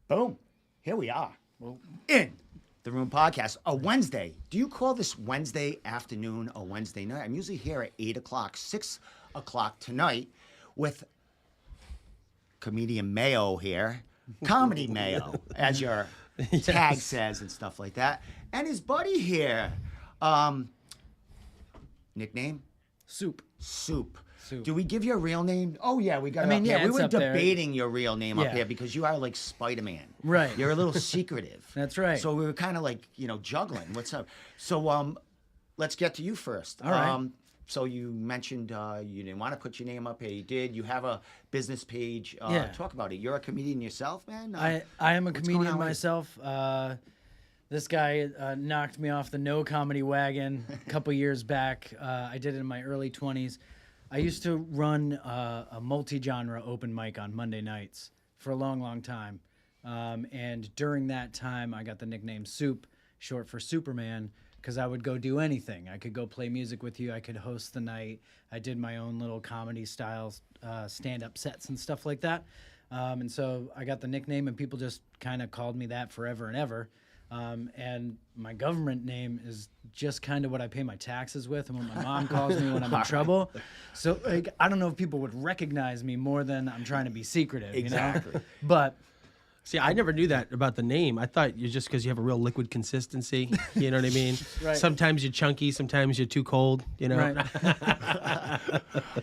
Boom. Here we are. In the Room Podcast. A Wednesday. Do you call this Wednesday afternoon or Wednesday night? I'm usually here at 8 o'clock, 6 o'clock tonight with comedian Mayo here. Comedy Mayo, as your tag says and stuff like that. And his buddy here. Nickname? Soup. Soup. Do we give you a real name? Oh yeah, we got. I mean, it up yeah, here. We were it's up there. debating your real name up Yeah. here because you are like Spider-Man. Right. You're a little secretive. That's right. So we were kind of like juggling. What's up? So let's get to you first. All right. So you mentioned you didn't want to put your name up here. You did. You have a business page. Yeah. Talk about it. You're a comedian yourself, man. I am a what's going comedian on with- myself. This guy knocked me off the no comedy wagon a couple years back. I did it in my early 20s. I used to run a multi-genre open mic on Monday nights for a long, long time. And during that time, I got the nickname Soup, short for Superman, because I would go do anything. I could go play music with you. I could host the night. I did my own little comedy styles, stand-up sets and stuff like that. And so I got the nickname, and people just kind of called me that forever and ever. And my government name is just kind of what I pay my taxes with and what my mom calls me when I'm in trouble. So like, I don't know if people would recognize me more than I'm trying to be secretive, Exactly. you know? But See, I never knew that about the name. I thought you just because you have a real liquid consistency. You know what I mean? Right. Sometimes you're chunky, sometimes you're too cold. You know. Right.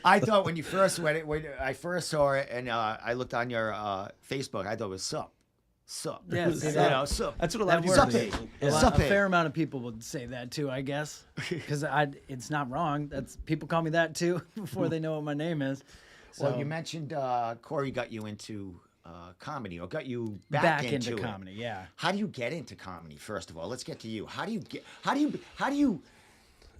I thought when I first saw it and I looked on your Facebook, I thought it was Sup. Yeah, see that? Sup. That's what a lot of That people works. say. A Sup it. fair amount of people would say that too, I guess, because it's not wrong. That's people call me that too before they know what my name is. So, Well, you mentioned Corey got you into comedy, or got you back into into it. comedy, yeah. How do you get into comedy? First of all, let's get to you. How do you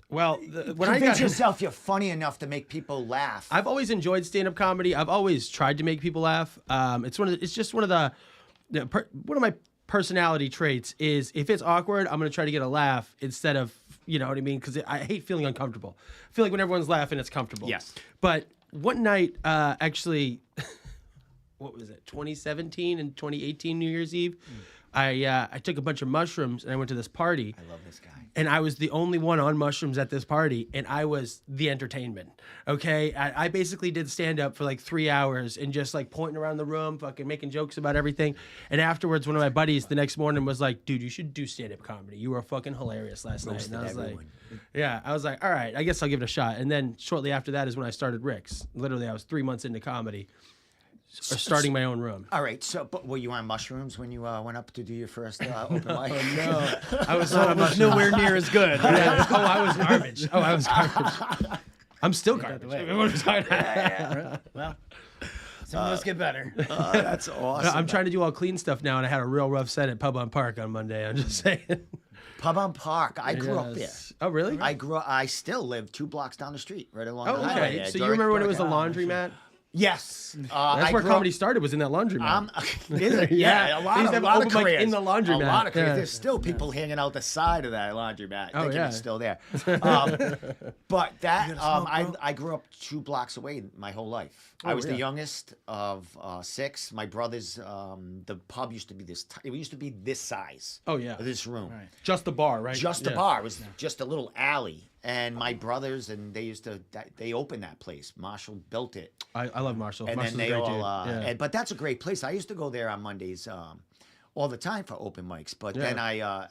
Well, when I convince got yourself you're funny enough to make people laugh? I've always enjoyed stand-up comedy. I've always tried to make people laugh. It's just one of my personality traits is if it's awkward, I'm going to try to get a laugh instead of, you know what I mean? Because I hate feeling uncomfortable. I feel like when everyone's laughing, it's comfortable. Yes. But one night, actually, what was it, 2017 and 2018 New Year's Eve, I took a bunch of mushrooms and I went to this party. I love this guy. And I was the only one on mushrooms at this party, and I was the entertainment. Okay, I basically did stand up for like 3 hours and just like pointing around the room, fucking making jokes about everything. And afterwards, one of my buddies the next morning was like, "Dude, you should do stand up comedy. You were fucking hilarious last night." And I was everyone. like, "Yeah." I was like, "All right, I guess I'll give it a shot." And then shortly after that is when I started Rick's. Literally, I was 3 months into comedy, or starting my own room. All right. So, but were you on mushrooms when you went up to do your first open mic? No, I was not on Almost nowhere near as good. Yeah. Oh, I was garbage. I was garbage. I'm still garbage. What are we talking about? Well, some of us get better. That's awesome. I'm trying to do all clean stuff now, and I had a real rough set at Pub on Park on Monday. I'm just saying. Pub on Park. I grew up there. Yes. Oh, really? I still live 2 blocks down the street, right along Oh, the highway. okay. there. So you remember when it was the Durham- laundromat? Yes. That's I where grew up- comedy started, was in that laundromat. Is it? Yeah. A They lot used of, to have lot of open mic careers. in the laundromat. A lot of careers. Yeah. There's still people hanging out the side of that laundromat. Oh, thinking yeah. it's still there. But that I grew up 2 blocks away my whole life. I was the yeah. youngest of 6. My brothers. The pub used to be it used to be this size. Oh, yeah. This room. Right. Just the bar, right? Just a Yeah. bar. It was just a little alley. And my brothers, and they opened that place. Marshall built it. I love Marshall. And Marshall's then a they great all, dude. Yeah. but that's a great place. I used to go there on Mondays all the time for open mics. But then I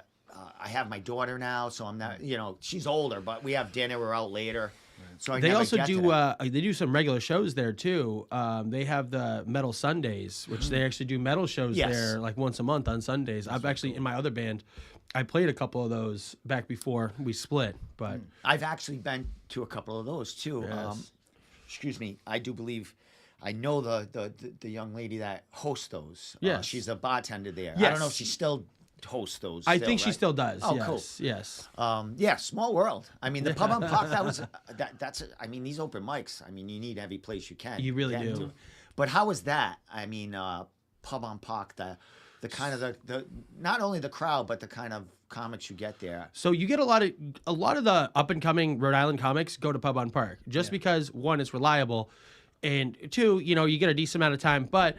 have my daughter now, so I'm not, she's older, but we have dinner. We're out later. So I They never also get to do that. they do some regular shows there too. They have the Metal Sundays, which they actually do metal shows Yes. there like once a month on Sundays. I've actually in my other band, I played a couple of those back before we split. But I've actually been to a couple of those too. Yes. Excuse me. I do believe. I know the young lady that hosts those. Yes. She's a bartender there. I Yes. don't know if she still hosts those. I still, think she right? still does. Oh, yes. cool. Yes. Yeah, small world. I mean, the Pub on Park, I mean, these open mics, I mean, you need every place you can. You really get do. to. But how is that? I mean, Pub on Park, the kind of the not only the crowd, but the kind of comics you get there. So you get a lot of the up and coming Rhode Island comics go to Pub on Park just because one, it's reliable, and two, you get a decent amount of time. But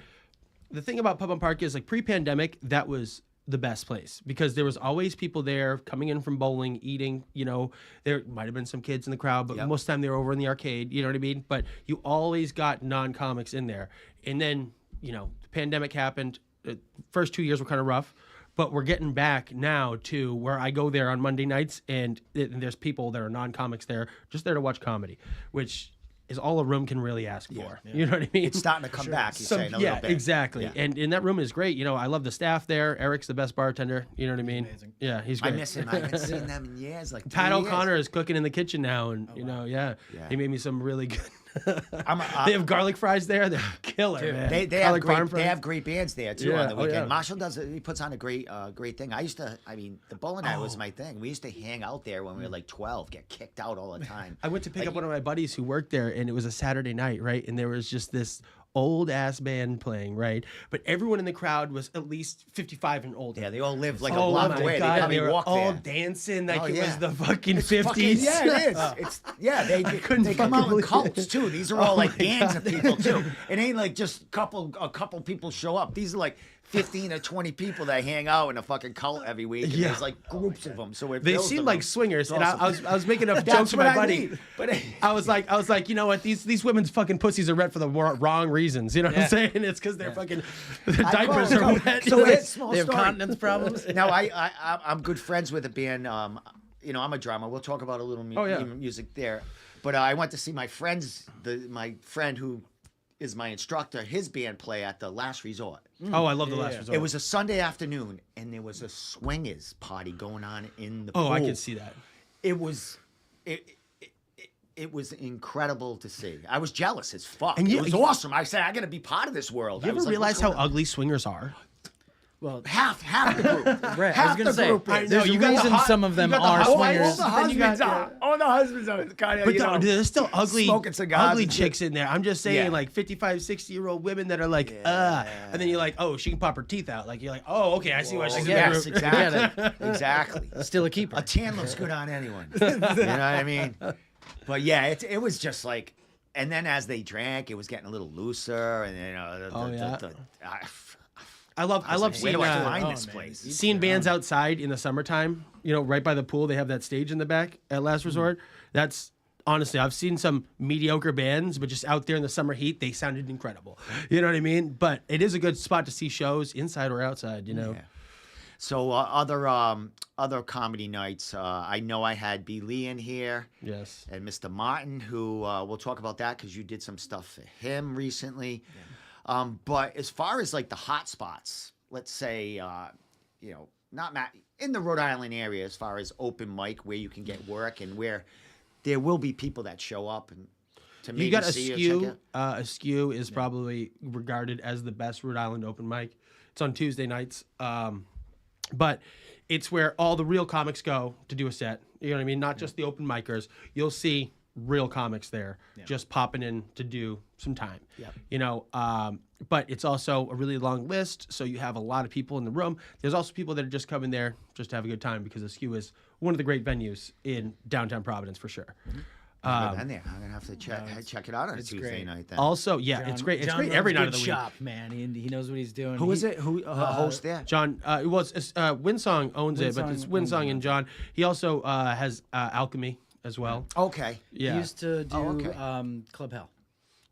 the thing about Pub and Park is like pre-pandemic, that was the best place because there was always people there coming in from bowling, eating, you know, there might have been some kids in the crowd, but most of the time they were over in the arcade, you know what I mean? But you always got non-comics in there. And then, you know, the pandemic happened. The first 2 years were kind of rough, but we're getting back now to where I go there on Monday nights and there's people that are non-comics there, just there to watch comedy, which is all a room can really ask for. You know what I mean? It's starting to come back, you're saying, a little bit. Exactly. Yeah. And that room is great. You know, I love the staff there. Eric's the best bartender. You know what I mean? amazing. Yeah, he's I great. miss him. I haven't seen them in years. Like Pat 3 years. O'Connor is cooking in the kitchen now, and you know, Yeah. he made me some really good. I'm They have garlic fries there. They're killer, man. They Garlic have parm great fries. they have great bands there too Yeah, on the oh, weekend. yeah. Marshall he puts on a great thing. The bowling night was my thing. We used to hang out there when we were like 12, get kicked out all the time. I went to pick up one of my buddies who worked there, and it was a Saturday night, right? And there was just this old ass band playing, right? But everyone in the crowd was at least 55 and older. Yeah, they all lived like a Oh block my away. God, They probably they were walked all there. dancing like Oh, it yeah. was the fucking It's 50s. fucking- yeah, it is. It's they couldn't come out in fucking believe cults it. too. These are all Oh like my bands God. of people too. It ain't like just a couple people show up. These are like 15 or 20 people that hang out in a fucking cult every week. And Yeah. there's like groups of them. So it They fills seem the like room. swingers, It's and awesome. I was making a That's joke to what my I buddy. mean. But I was like, you know what? These women's fucking pussies are red for the wrong reasons. You know what I'm saying? It's because they're fucking their diapers call- are no, wet. so it's small They have story. continence problems. Now I'm good friends with a band. You know, I'm a drummer. We'll talk about a little music there. But I went to see my my friend who is my instructor, his band play at the Last Resort. Oh, I love the last resort. It was a Sunday afternoon, and there was a swingers party going on in the pool. Oh, I could see that. It was. It was incredible to see. I was jealous as fuck. And It was awesome. I said, I got to be part of this world. You I ever was like, realize what's how going on? ugly swingers are? Well, Half the group. right. Half I was gonna the say, group is. there's you a got the reason hot- some of them you got the are hot wives, swingers. then you got- the husbands are kind of, But there's still ugly, smoking cigars ugly and shit. chicks in there. I'm just saying, Yeah. like 55, 60-year-old women that are like, and then you're like, oh, she can pop her teeth out. Like you're like, oh, okay, I see why she's in that Yes, group. exactly. Exactly. Still a keeper. A tan looks good on anyone. You know what I mean? But yeah, it was just like, and then as they drank, it was getting a little looser, and you know, I love where seeing do I find oh, this man. place? seeing bands outside in the summertime. You know, right by the pool, they have that stage in the back at Last Resort. That's honestly, I've seen some mediocre bands, but just out there in the summer heat, they sounded incredible. You know what I mean? But it is a good spot to see shows inside or outside. You know. Yeah. So other comedy nights, I know I had B. Lee in here. Yes. And Mr. Martin, who we'll talk about that because you did some stuff for him recently. But as far as like the hot spots, let's say, you know, in the Rhode Island area, as far as open mic where you can get work and where there will be people that show up and to maybe You got see you or check Askew. out. Askew is probably regarded as the best Rhode Island open mic. It's on Tuesday nights. But it's where all the real comics go to do a set. You know what I mean? Not just the open micers. You'll see real comics there just popping in to do some time. Yeah. You know, but it's also a really long list, so you have a lot of people in the room. There's also people that are just coming there just to have a good time because Askew is one of the great venues in downtown Providence for sure. I've been there. I'm gonna have to check it out on a Tuesday great. night. Then Also, yeah, it's great. It's John great runs every a night good of the week. shop, man. He knows what he's doing. who is it? Who host there? John, it was Winsong owns it, but Winsong it's owns Winsong it. and John. He also has Alchemy as well. Okay. Yeah. He used to do okay. Club Hell.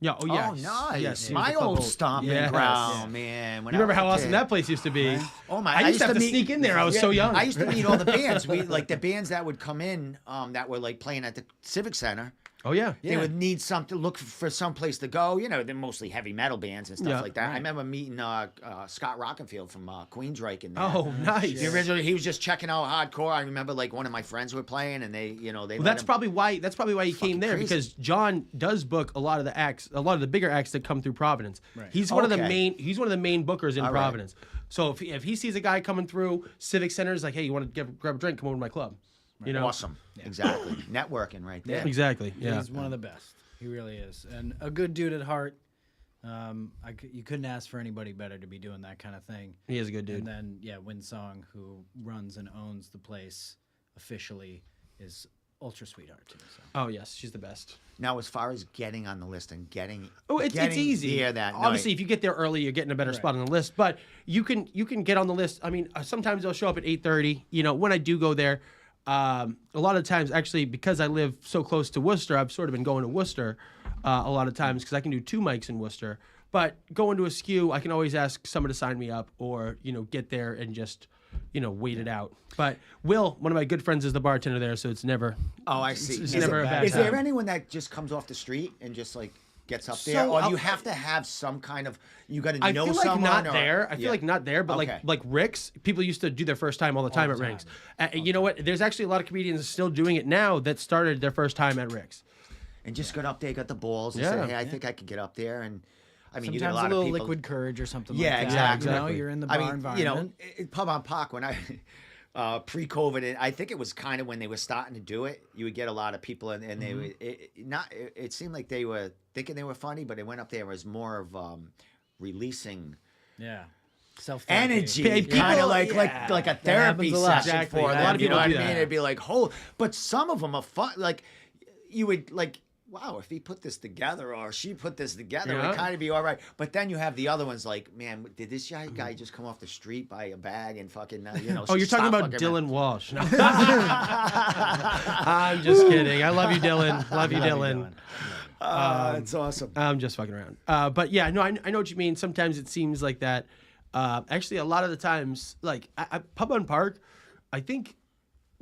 Yeah. Oh yeah. Oh, nice. Yes, he was My the club old host. stomping Yes. ground, man. When You remember I how was a awesome kid. that place used to be? Oh my! I used to have to meet- sneak in there. I was so young. I used to meet all the bands. We like the bands that would come in that were like playing at the Civic Center. Oh yeah. They would need look for some place to go. You know, they're mostly heavy metal bands and stuff Yeah. like that. I remember meeting Scott Rockenfield from Queensryche in there. Oh nice. He was just checking out hardcore. I remember like one of my friends were playing, and they Well, let that's him- probably why he came there crazy. because John does book a lot of the bigger acts that come through Providence. Right. He's one of the Okay. main bookers in All right. Providence. So if he sees a guy coming through Civic Center, he's like, hey, you want to grab a drink? Come over to my club. You know. awesome. Exactly, networking right there. Exactly. Yeah. He's one of the best. He really is, and a good dude at heart. You couldn't ask for anybody better to be doing that kind of thing. He is a good dude. And then Winsong, who runs and owns the place officially, is ultra sweetheart too. So. Oh yes, she's the best. Now, as far as getting on the list and getting It's easy. there that Obviously, night. if you get there early, you're getting a better spot on the list. But you can get on the list. I mean, sometimes they'll show up at 8:30. You know, when I do go there, a lot of times, actually, because I live so close to Worcester, I've sort of been going to Worcester a lot of times because I can do 2 mics in Worcester. But going to a skew, I can always ask someone to sign me up, or get there and just wait it out. But Will, one of my good friends, is the bartender there, so it's never. Oh, I see. It's never a bad Is there time. anyone that just comes off the street and just like gets up there, So, or do I'll- you have to have some kind of? You got to I know feel like someone. not or- there. I feel Yeah. like not there, but Okay. like Rick's, people used to do their first time all the time at Rick's. You know what? There's actually a lot of comedians still doing it now that started their first time at Rick's. And just got up there, got the balls, and Yeah. said, "Hey, I think I could get up there." And I mean, you get a Sometimes lot a little of people. liquid courage or something Yeah, like that. exactly. You're in the bar I mean, environment. Pub on Park when I. Pre-COVID, I think it was kind of when they were starting to do it. You would get a lot of people, and they would it seemed like they were thinking they were funny, but it went up there as more of releasing Yeah. Self energy, People- kind of like yeah. like a happens therapy a lot. session Exactly. for A them. lot of You know people what do I mean? that. It'd be like, but some of them are fun. Like you would like. Wow, if he put this together or she put this together, it Yeah. would kind of be all right. But then you have the other ones like, man, did this guy just come off the street, buy a bag, and fucking, Oh, you're talking stop about fucking Dylan Walsh. No. I'm just kidding. I love you, Dylan. Love you, Dylan. It's awesome. I'm just fucking around. But yeah, no, I know what you mean. Sometimes it seems like that. Actually, a lot of the times, like Pub on Park, I think,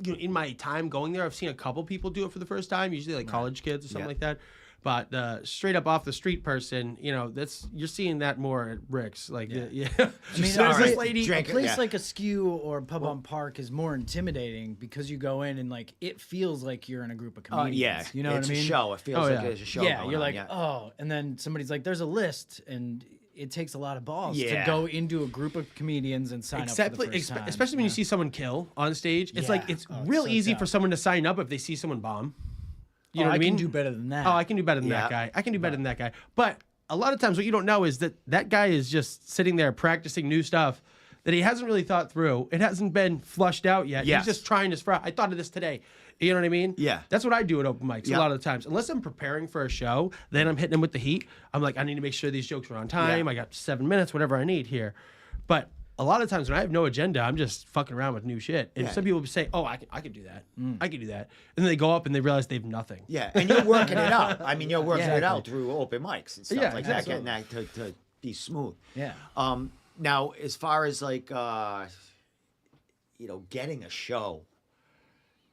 in my time going there, I've seen a couple people do it for the first time. Usually, like college kids or something Yeah. like that. But straight up off the street person, you're seeing that more at Rick's. Like, yeah. I mean, There's all this right. lady. Drink a it, place yeah. like a skew or Pub on Park is more intimidating because you go in and like it feels like you're in a group of comedians. Yeah, you know it's what I mean? a show. It feels Oh, like yeah. there's a show. Yeah, going you're on, like, yeah. oh, and then somebody's like, "There's a list," and it takes a lot of balls to Yeah. go into a group of comedians and sign up for the first time. Especially when you see someone kill on stage. It's like Yeah. it's Oh, it's real so easy tough. for someone to sign up if they see someone bomb. You Oh, know what I mean? can do better than that. Oh, I can do better than Yeah. that guy. I can do better than that guy. But a lot of times, what you don't know is that that guy is just sitting there practicing new stuff that he hasn't really thought through. It hasn't been flushed out yet. Yes. He's just trying his fry. I thought of this today. You know what I mean? Yeah. That's what I do at open mics Yeah. a lot of the times. Unless I'm preparing for a show, then I'm hitting him with the heat. I'm like, I need to make sure these jokes are on time. Yeah. I got 7 minutes, whatever I need here. But a lot of times when I have no agenda, I'm just fucking around with new shit. And Yeah. some people say, oh, I can do that. I can do that. And then they go up and they realize they have nothing. Yeah, and you're working it out. I mean, you're working it Exactly. out through open mics and stuff Yeah, like that, absolutely. getting that to be smooth. Yeah. Now, as far as like, getting a show,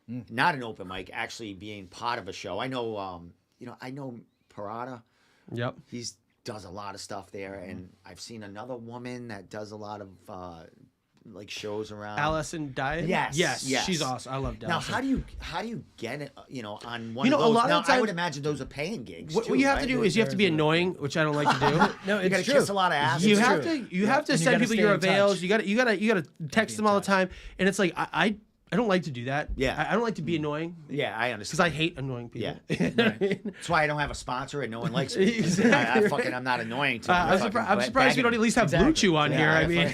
not an open mic, actually being part of a show. I know, I know Parada. Yep. He's does a lot of stuff there, and I've seen another woman that does a lot of like shows around. Allison Diet? Yes, yes. She's awesome. I love Now, Allison. how do you get it? On one You know, of a those. lot of Now, the times- I would imagine those are paying gigs. What too, you have right? to do is you have to be annoying, which I don't like to do. No, You it's gotta true. kiss a lot of ass. you It's have true. to you have to And you send gotta people stay your in touch. avails. You gotta text be in them all the touch. time, and it's like I don't like to do that. Yeah. I don't like to be annoying Yeah, I because understand. I hate annoying people. Yeah. Right. That's why I don't have a sponsor and no one likes me. Exactly. I'm not annoying to them. I'm surprised we don't at least have Blue Exactly. Chew on here. Yeah, I mean,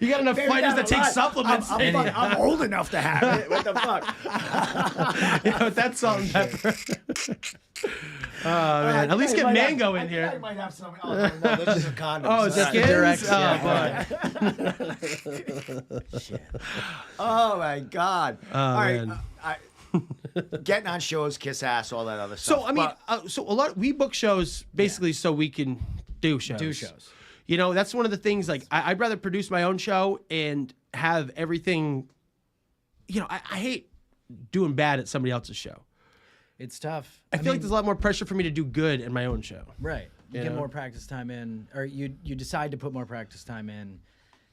you got enough fighters that take supplements. I'm old enough to have it. What the fuck? You know, that's salt and pepper. Oh man, at least get mango in I here. might have some. Oh, no, those are some condoms. Oh, That's the skins? direct- Oh, boy. Oh my God! Oh, All right, man. getting on shows, kiss ass, all that other stuff. So I mean, But- so a lot we book shows basically so we can do shows. Do shows. You know, that's one of the things. Like, I'd rather produce my own show and have everything. You know, I hate doing bad at somebody else's show. It's tough. I feel like there's a lot more pressure for me to do good in my own show. Right. You You get know? more practice time in, or you decide to put more practice time in.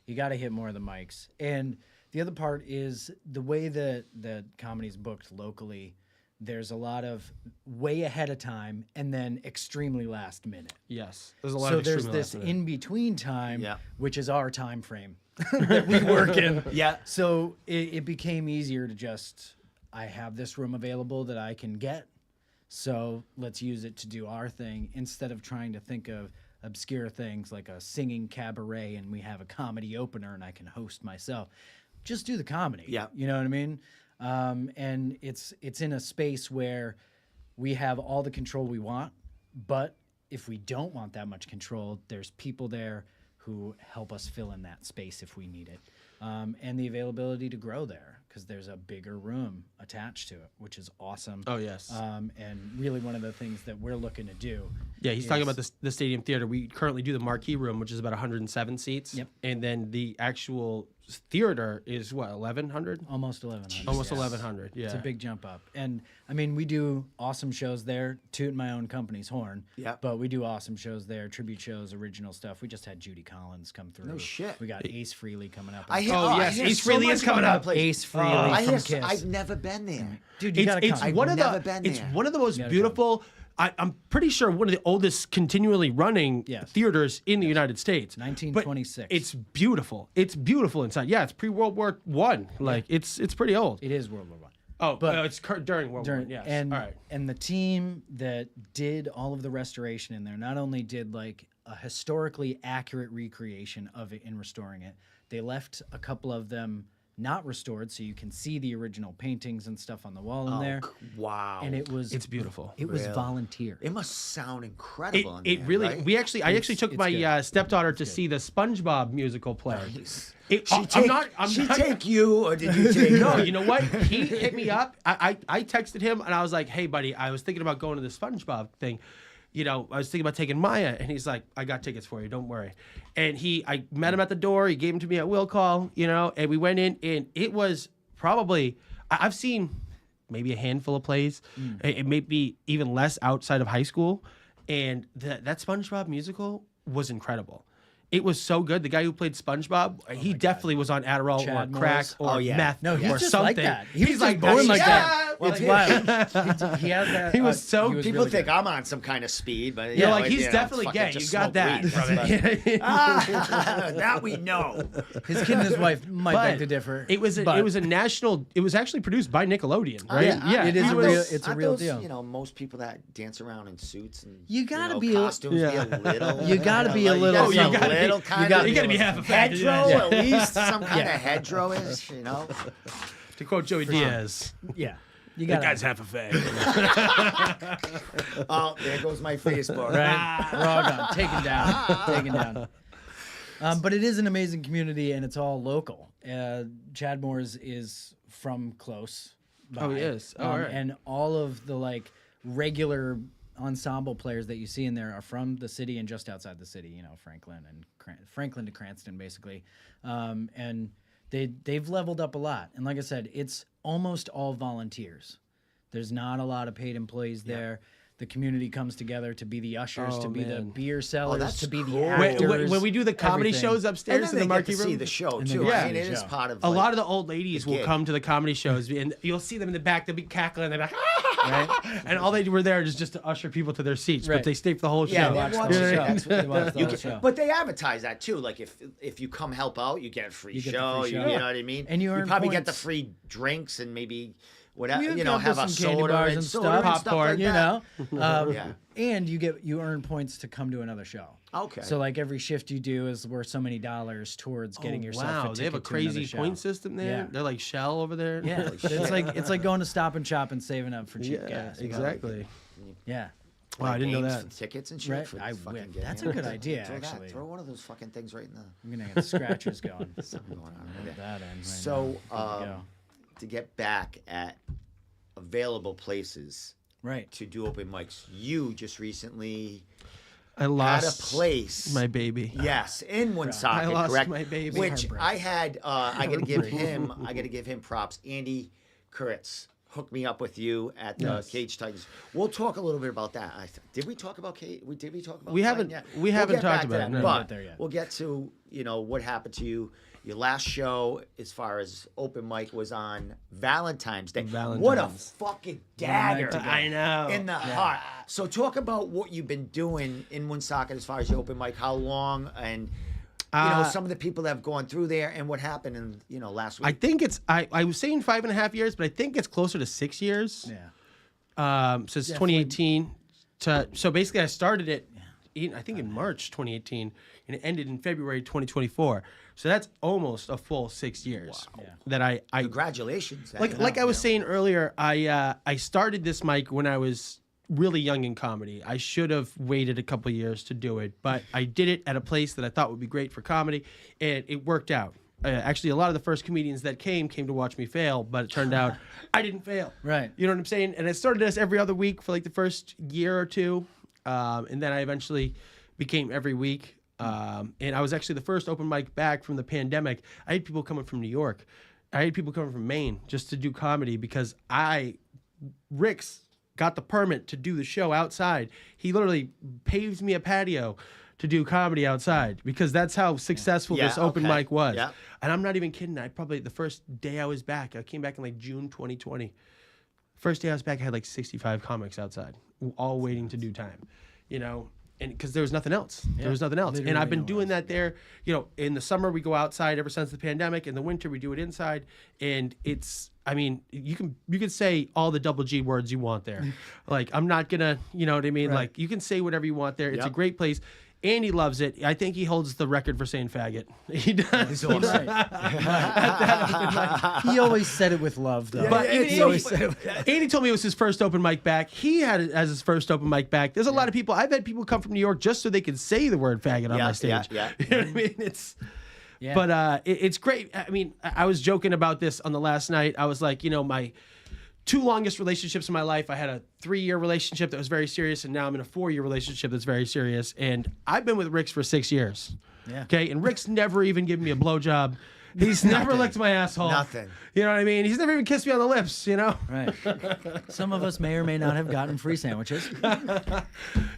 You got to hit more of the mics. And the other part is the way that the comedy's booked locally. There's a lot of way ahead of time and then extremely last minute. Yes, there's a lot So of there's extremely this last minute. in between time, Yeah. which is our time frame that we work in. Yeah. So it became easier to just, I have this room available that I can get. So let's use it to do our thing instead of trying to think of obscure things like a singing cabaret and we have a comedy opener and I can host myself. Just do the comedy. Yeah. You know what I mean? And it's in a space where we have all the control we want, but if we don't want that much control, there's people there who help us fill in that space if we need it. And the availability to grow there because there's a bigger room attached to it, which is awesome. Oh, yes. And really one of the things that we're looking to do. Yeah, he's talking about the stadium theater. We currently do the marquee room, which is about 107 seats. Yep. And then the actual theater is what, 1,100? Almost 1,100. Almost Yes. 1,100. Yeah. It's a big jump up. And I mean, we do awesome shows there, toot my own company's horn. Yep. But we do awesome shows there, tribute shows, original stuff. We just had Judy Collins come through. No shit. We got Ace Frehley coming up. I hear, Oh, yes, I hear Ace so Frehley much is coming about up. that place. Ace Frehley I from hear, Kiss. I've never been there. Dude, you gotta it's come. one of never the been it's there. one of the most gotta beautiful. I'm pretty sure one of the oldest continually running Yes. theaters in the United States. 1926. But it's beautiful. It's beautiful inside. Yeah, it's pre-World War One. Like it's pretty old. It is World War I. Oh, but it's during World War One. Yes. And all right. and the team that did all of the restoration in there not only did like a historically accurate recreation of it in restoring it, they left a couple of them not restored so you can see the original paintings and stuff on the wall in there. Wow. And It's beautiful. It was Really? volunteer. It must sound incredible. It in there, really. right? I actually took it's my good. stepdaughter to see the SpongeBob musical play. She I'm take, not. I'm she not. take you, or did you take No, her? you know what? He hit me up. I texted him and I was like, "Hey, buddy, I was thinking about going to the SpongeBob thing. You know, I was thinking about taking Maya." And he's like, "I got tickets for you. Don't worry." And I met him at the door. He gave them to me at will call. You know, and we went in, and it was probably I've seen maybe a handful of plays. It may be even less outside of high school, and that SpongeBob musical was incredible. It was so good. The guy who played SpongeBob, he definitely was on Adderall Chad or crack Morris? or Oh, yeah. meth No, he's or just something. like that. He's He's like born that. like Yeah. that. Well, It's yeah. wild. He has that. He was so- he was People really think good. I'm on some kind of speed, but You're you like, know, he's you know, definitely fucking gay. just You got smoke that weed from it. that we know. His kid and his wife might But beg to differ. It was but a national. It was actually produced by Nickelodeon, right? Yeah, it is aren't a real- those- it's a aren't real those, deal. You know, most people that dance around in suits and You gotta know, be a- costumes. Yeah. Be a little. You gotta be a like, little You something. gotta be a little You kind gotta of. You got to be half a fag. hedgerow, Yeah. at least some kind of hedgerow-ish, you know. To quote Joey Diaz, yeah. You that got guy's half a fag. Oh, there goes my Facebook. right. We're all gone. Taken down. Taken down. But it is an amazing community, and it's all local. Chad Moores is from close. By, Oh, he is. Oh, all right. And all of the like regular ensemble players that you see in there are from the city and just outside the city. You know, Franklin to Cranston, basically. And they've leveled up a lot. And like I said, it's almost all volunteers. There's not a lot of paid employees there. The community comes together to be the ushers, Oh, to be the man. beer sellers, that's to be the cool. actors. when we do the comedy everything. shows And upstairs then in the they get to marquee see room, the show And too. then I they mean, see it the is show. part of a like, lot of the old ladies will gig. come to the comedy shows, and you'll see them in the back. They'll be cackling. They're like, Right? and all they were there is just to usher people to their seats, Right. but they stay for the whole Yeah, show. they watch watch the the show. show. That's what They watch the you whole get- show. But they advertise that too. Like if you come help out, you get a free You get the show. free You show. know what I mean? And you earn probably get the points. free drinks and maybe whatever. We You hook know, up have with a some candy soda bars and and soda stuff, and stuff popcorn, like you that. know, Yeah. and you earn points to come to another show. Okay. So like every shift you do is worth so many dollars towards getting yourself a wow, ticket they have a to another crazy show. point system there. Yeah. They're like Shell over there. Yeah, it's like going to Stop and Shop and saving up for cheap yeah, gas. you know? exactly. Yeah. Wow, I didn't know Games that. for tickets and shit. Right. For I fucking would. getting That's in. a good idea, Throw that- actually. Throw one of those fucking things right in the I'm gonna get scratchers going. something going on right Get there. that in right So now. Good to go. to get back at available places Right. to do open mics, you just recently I had a lost place. my baby. Yes, in Woonsocket, I lost correct? my baby. Which Heartbreak. I had. I got to give him. I got to give him props. Andy Kuritz hooked me up with you at the Yes. Cage Titans. We'll talk a little bit about that. Did we talk about Cage? Did we talk about? We Titan haven't- yet? we We'll haven't get talked back to about that, it, no. But Not there yet. we'll get to what happened to you. Your last show, as far as open mic, was on Valentine's Day. What a Valentine's. fucking dagger! I know. In the heart. So talk about what you've been doing in Woonsocket as far as your open mic. How long and some of the people that have gone through there and what happened in last week. I think it's I was saying 5.5 years, but I think it's closer to 6 years. Yeah. Since 2018. So basically, I started it, I think in March 2018, and it ended in February 2024. So that's almost a full 6 years Yeah. that I Congratulations. like I was saying earlier, I started this mic when I was really young in comedy. I should have waited a couple years to do it, but I did it at a place that I thought would be great for comedy, and it worked out. Actually, a lot of the first comedians that came to watch me fail, but it turned out I didn't fail. Right. You know what I'm saying? And I started this every other week for like the first year or two, and then I eventually became every week. And I was actually the first open mic back from the pandemic. I had people coming from New York. I had people coming from Maine just to do comedy because Rick's got the permit to do the show outside. He literally paved me a patio to do comedy outside because that's how successful this open mic was. Yeah. And I'm not even kidding. The first day I was back, I came back in like June 2020. First day I was back, I had like 65 comics outside, all waiting to do time, you know, and because there was nothing else. There was nothing else. And I've been doing that there, you know, in the summer we go outside ever since the pandemic. In the winter we do it inside. And I mean, you can say all the double G words you want there. Like, I'm not gonna, you know what I mean? Right. Like, you can say whatever you want there. It's a great place. Andy loves it. I think he holds the record for saying faggot. He does. He's awesome. He always said it with love, though. But He always said it with Andy told me it was his first open mic back. He had it as his first open mic back. There's a lot of people. I've had people come from New York just so they could say the word faggot on my stage. Yeah. You know what I mean? Yeah. But it's great. I mean, I was joking about this on the last night. I was like, you know, my 2 longest relationships in my life. I had a 3-year relationship that was very serious, and now I'm in a 4-year relationship that's very serious. And I've been with Rick's for 6 years. Yeah. Okay. And Rick's never even given me a blowjob. He's never licked my asshole. Nothing. You know what I mean? He's never even kissed me on the lips, you know? Right. Some of us may or may not have gotten free sandwiches.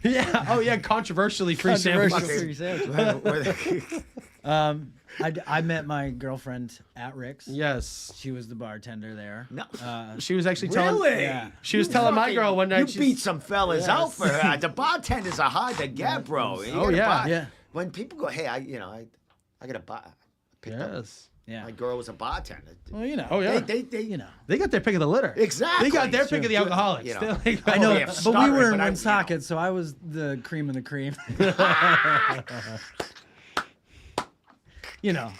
Yeah. Oh, yeah. Controversially free Controversial sandwiches. free sandwiches. I met my girlfriend at Rick's. Yes. She was the bartender there. No. She was actually telling. Really? Yeah. She was telling my girl one night. You she's- beat some fellas out for her. The bartenders are hard to get, bro. You Oh, gotta yeah. Yeah. When people go, hey, I got a bar. Yes. Yeah. My girl was a bartender. Well, you know. Oh, yeah. They You know. They got their pick of the litter. Exactly. They got their pick of the alcoholics. You know. They're like, I know, they have but we stuttering, were in but Woonsocket, so I was the cream of the cream. You know.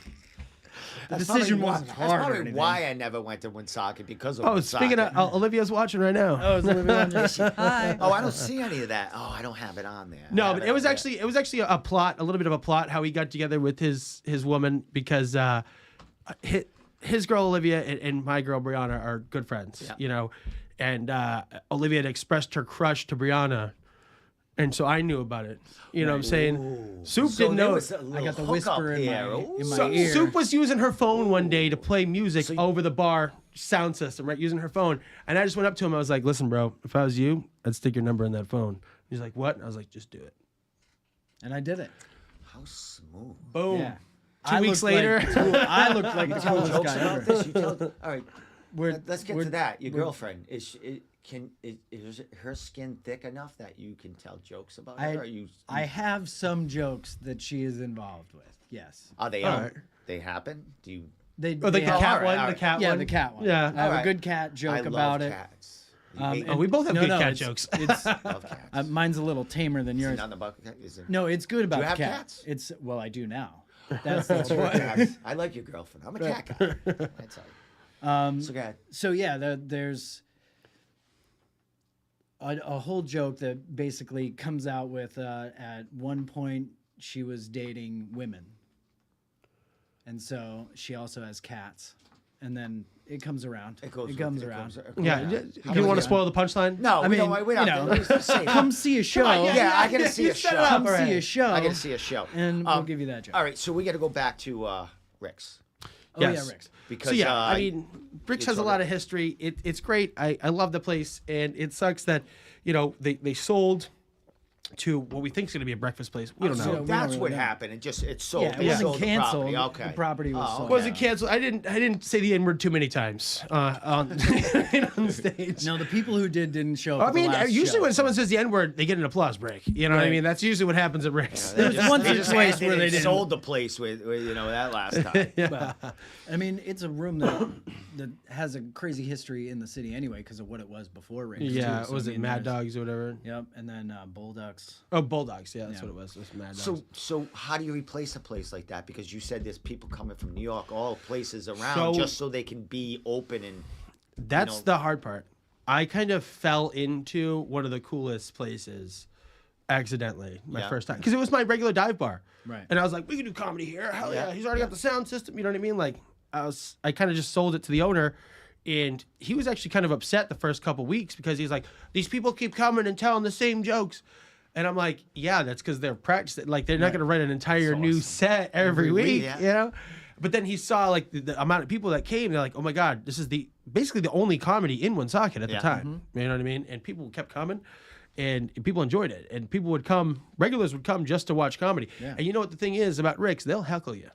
The decision wasn't hard. That's or probably anything. why I never went to Woonsocket because of Oh, Woonsocket. speaking of, Olivia's watching right now. Oh, it's Olivia Wonder. Hi. Oh, I don't see any of that. Oh, I don't have it on there. I No, have but it it was on actually a plot, a little bit of a plot, how he got together with his woman because his girl Olivia and my girl Brianna are good friends, Yeah. you know, and Olivia had expressed her crush to Brianna, and so I knew about it. You know what I'm saying? Soup So didn't there know was it. a I little got the hookup whisper in here. my So, ear. Soup was using her phone one day to play music over the bar sound system, right? Using her phone. And I just went up to him. I was like, listen, bro, if I was you, I'd stick your number in that phone. He's like, what? And I was like, just do it. And I did it. How smooth. Boom. Yeah. 2 weeks later. I looked like the Tell coolest jokes guy about ever. this. You tell. All right. Let's get we're- to that. Your we're- girlfriend is her skin thick enough that you can tell jokes about I- her? Or you? I have some jokes that she is involved with. Yes. Are they All on? right. They happen? Do you? They, Oh, the they have- cat all right, one? all The right. cat Yeah, one? the cat one. Yeah. I have All a right. good cat joke I about love it. cats. You hate Oh, we both have good cat it's- jokes. It's love cats. mine's a little tamer than Is it yours. not the bucket cat? Is it? No, it's good about you have cats. cats? It's I do now. That's the That's whole right, point. cats. I like your girlfriend. I'm a cat guy. That's all. So go ahead. So yeah, there's a whole joke that basically comes out with at one point she was dating women, and so she also has cats, and then it comes around. It goes. comes around. Yeah. How Do does you want it- to spoil the punchline? No, I we mean, don't. We you don't. know, Let's say come see a show. Yeah, I gotta see you a set it show. up Come already. see a show. I gotta see a show. and we'll give you that joke. All right, so we got to go back to Rick's Oh Yes. yeah, Rick's. because So yeah, I mean, Rick's you has a told lot me. of history. It's great. I love the place, and it sucks that, you know, they sold to what we think is going to be a breakfast place. We don't so know. we don't that's really what know. happened. It just sold. Yeah, it They wasn't sold the canceled. property. Okay. The property was sold. okay. Was it canceled? I didn't say the N word too many times on on stage. No, the people who didn't show up. I mean, at the last usually show. when someone says the N word, they get an applause break. You know what I Right. mean? That's usually what happens at Rick's. They There's just- once they or just twice ended where they and didn't. sold the place with that last time. But, I mean, it's a room that has a crazy history in the city anyway because of what it was before Rick's. Yeah, too. So, was I it mean, Mad there's- Dogs or whatever? Yep, and then Bullducks Bulldogs. Oh, Bulldogs. Yeah, that's Yeah. what it was. It was Mad Dogs. So how do you replace a place like that? Because you said there's people coming from New York, all places around, So- just so they can be open and. That's know- the hard part. I kind of fell into one of the coolest places accidentally my Yeah. first time because it was my regular dive bar. Right. And I was like, we can do comedy here. Hell yeah. Yeah. He's already got the sound system. You know what I mean? Like I kind of just sold it to the owner. And he was actually kind of upset the first couple weeks because he's like, these people keep coming and telling the same jokes. And I'm like, yeah, that's because they're practicing. Like, they're not going to write an entire That's new awesome. set every week, yeah. you know? But then he saw, like, the amount of people that came. They're like, oh, my God, this is basically the only comedy in Woonsocket at the Yeah. time. You know what I mean? And people kept coming. And people enjoyed it. And people would come, regulars would come just to watch comedy. Yeah. And you know what the thing is about Rick's? They'll heckle you.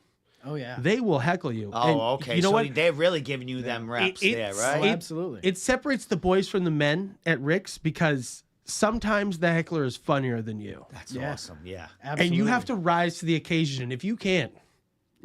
Oh yeah. They will heckle you. Oh, And okay. You know so what? they're really giving you them reps there, it's- right? Oh, absolutely. It separates the boys from the men at Rick's because sometimes the heckler is funnier than you. That's Yeah. awesome. Yeah. Absolutely. And you have to rise to the occasion. And if you can't,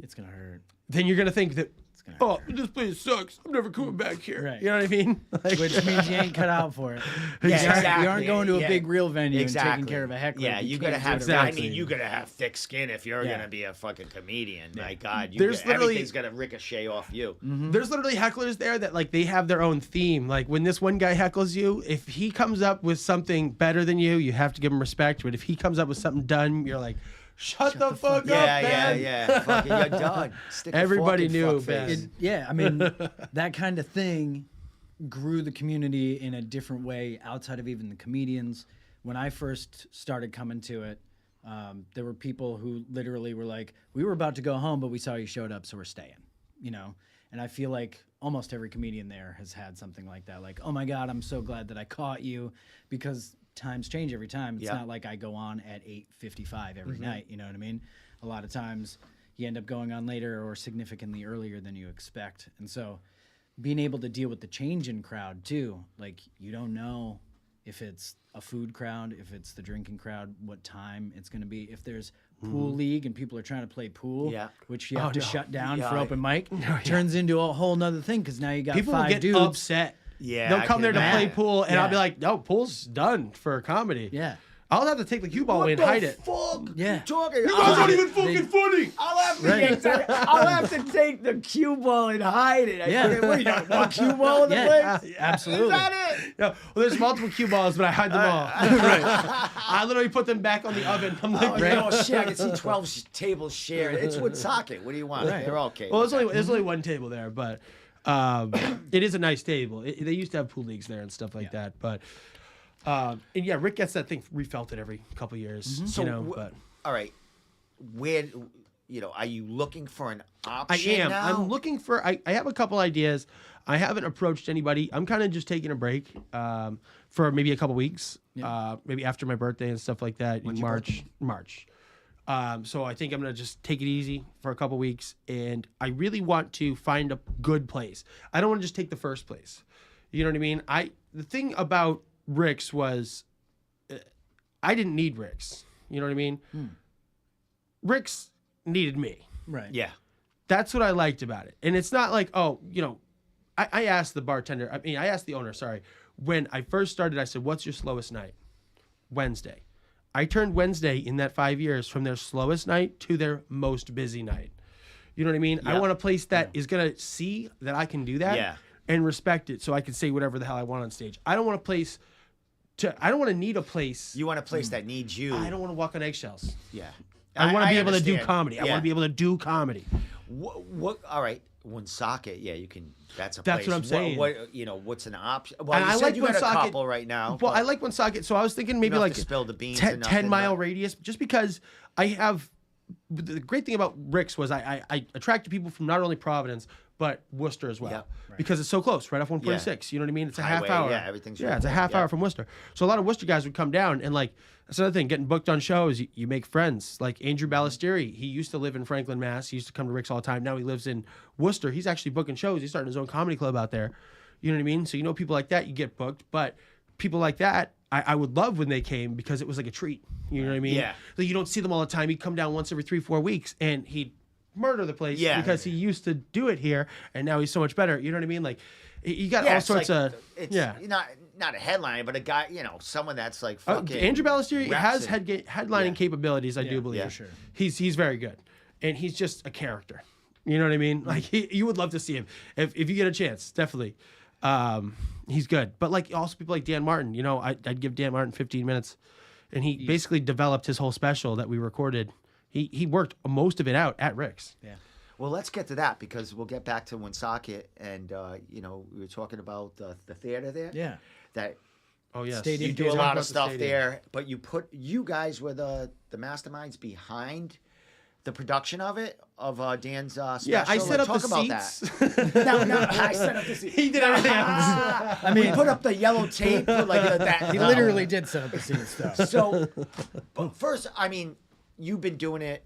It's gonna hurt. then you're going to think that, gonna oh, this place sucks. I'm never coming back here. Right. You know what I mean? Like, Which means you ain't cut out for it. Yeah, You aren't- exactly. You aren't going to a Yeah. big real venue Exactly. and taking care of a heckler. Yeah, if you can't gotta do have. it Exactly. I mean, you gotta have thick skin if you're Yeah. gonna be a fucking comedian. My God, There's literally- everything's gonna ricochet off you. There's literally hecklers there that like they have their own theme. Like when this one guy heckles you, if he comes up with something better than you have to give him respect. But if he comes up with something done, you're like, shut the fuck up, Yeah, man. yeah. Fucking, you're done. Stick a Everybody fork in knew, fuckface. man. Yeah, I mean, that kind of thing grew the community in a different way outside of even the comedians. When I first started coming to it, there were people who literally were like, we were about to go home, but we saw you showed up, so we're staying, you know? And I feel like almost every comedian there has had something like that. Like, oh my God, I'm so glad that I caught you, because times change every time. It's Yeah. not like I go on at 8:55 every night, you know what I mean? A lot of times you end up going on later or significantly earlier than you expect. And so being able to deal with the change in crowd too, like you don't know if it's a food crowd, if it's the drinking crowd, what time it's going to be. If there's pool league and people are trying to play pool, Yeah. which you have to no. shut down Yeah, for open mic, turns into a whole nother thing because now you got People will five get dudes. upset. Yeah, They'll I come can there to play imagine. pool, and I'll Yeah. be like, no, pool's done for comedy. Yeah. I'll have to take the cue ball away and hide it. Fuck? Yeah. You talking? You guys aren't even fucking funny. I'll have to Right. I'll have to take the cue ball and hide it. Yeah. What, you got one cue ball in the Yeah, place? absolutely. Is that it? Yeah, well, there's multiple cue balls, but I hide them all. I literally put them back on the oven. I'm like, Oh, shit, I can see 12 tables shared. It's Woonsocket. What do you want? They're okay. well, with that. there's only one table there, but it is a nice table. They used to have pool leagues there and stuff like that, but and yeah, Rick gets that thing refelted every couple years, So, you know. But all right, where, are you looking for an I option am. now? I'm looking for. I have a couple ideas. I haven't approached anybody. I'm kind of just taking a break for maybe a couple weeks, maybe after my birthday and stuff like that in your March. So I think I'm gonna just take it easy for a couple weeks, and I really want to find a good place. I don't want to just take the first place. You know what I mean? The thing about Rick's was I didn't need Rick's. You know what I mean? Rick's needed me. Right. Yeah. That's what I liked about it. And it's not like, oh, I asked the bartender, I asked the owner, sorry. When I first started, I said, what's your slowest night? Wednesday. I turned Wednesday in that 5 years from their slowest night to their most busy night. You know what I mean? I Yeah. want a place that is going to see that I can do that Yeah. and respect it so I can say whatever the hell I want on stage. I don't want to need a place. You want a place that needs you. I don't want to walk on eggshells. Yeah. I want to be able to do understand. comedy. I Yeah. want to be able to do comedy. What? All right. Woonsocket, yeah, you can. That's a That's place. what I'm saying. What's an option? Well, And you I said like you got a Woonsocket- couple right now. Well, but I like Woonsocket, so I was thinking maybe don't have like to spill the beans 10, or nothing, 10-mile but- radius, just because I have. The great thing about Rick's was I attracted people from not only Providence but Worcester as well, Yeah. because it's so close, right off 146. You know what I mean? It's a Highway, half hour. yeah, everything's Yeah, right it's a there, half yeah. hour from Worcester. So a lot of Worcester guys would come down, and like that's another thing. Getting booked on shows, you make friends. Like Andrew Ballestieri, he used to live in Franklin, Mass. He used to come to Rick's all the time. Now he lives in Worcester. He's actually booking shows. He's starting his own comedy club out there. You know what I mean? So people like that, you get booked. But people like that, I would love when they came because it was like a treat. You know what I mean? Yeah. Like you don't see them all the time. He'd come down once every 3-4 weeks, and he'd murder the place Yeah. because he used to do it here, and now he's so much better. You know what I mean? Like you got all it's sorts like, of It's, yeah. Not not a headliner, but a guy, someone that's like fucking. Andrew Ballestieri has reps it. headlining capabilities. I do believe. yeah. Sure. He's very good, and he's just a character. You know what I mean? Like you would love to see him if you get a chance. Definitely, he's good. But like also people like Dan Martin. I'd give Dan Martin 15 minutes, and he basically developed his whole special that we recorded. He worked most of it out at Rick's. Yeah. Well, let's get to that because we'll get back to Woonsocket, and we were talking about the theater there. Yeah. That Oh yes, Stadium you do a theater. lot About of the stuff stadium. there, but you guys were the masterminds behind the production of it, of Dan's special. Yeah, I set up Talk the about seats. that. No, I set up the seats. He did everything. I mean, we put up the yellow tape, like that. He literally did set up the seats, though. So, but first, I mean, you've been doing it.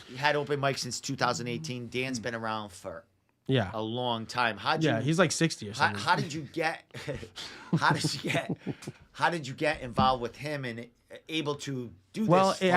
You had open mic since 2018. Dan's been around for Yeah. a long time. He's like 60 or something. How did you get? How did you get involved with him and able to do this? Well, for it him?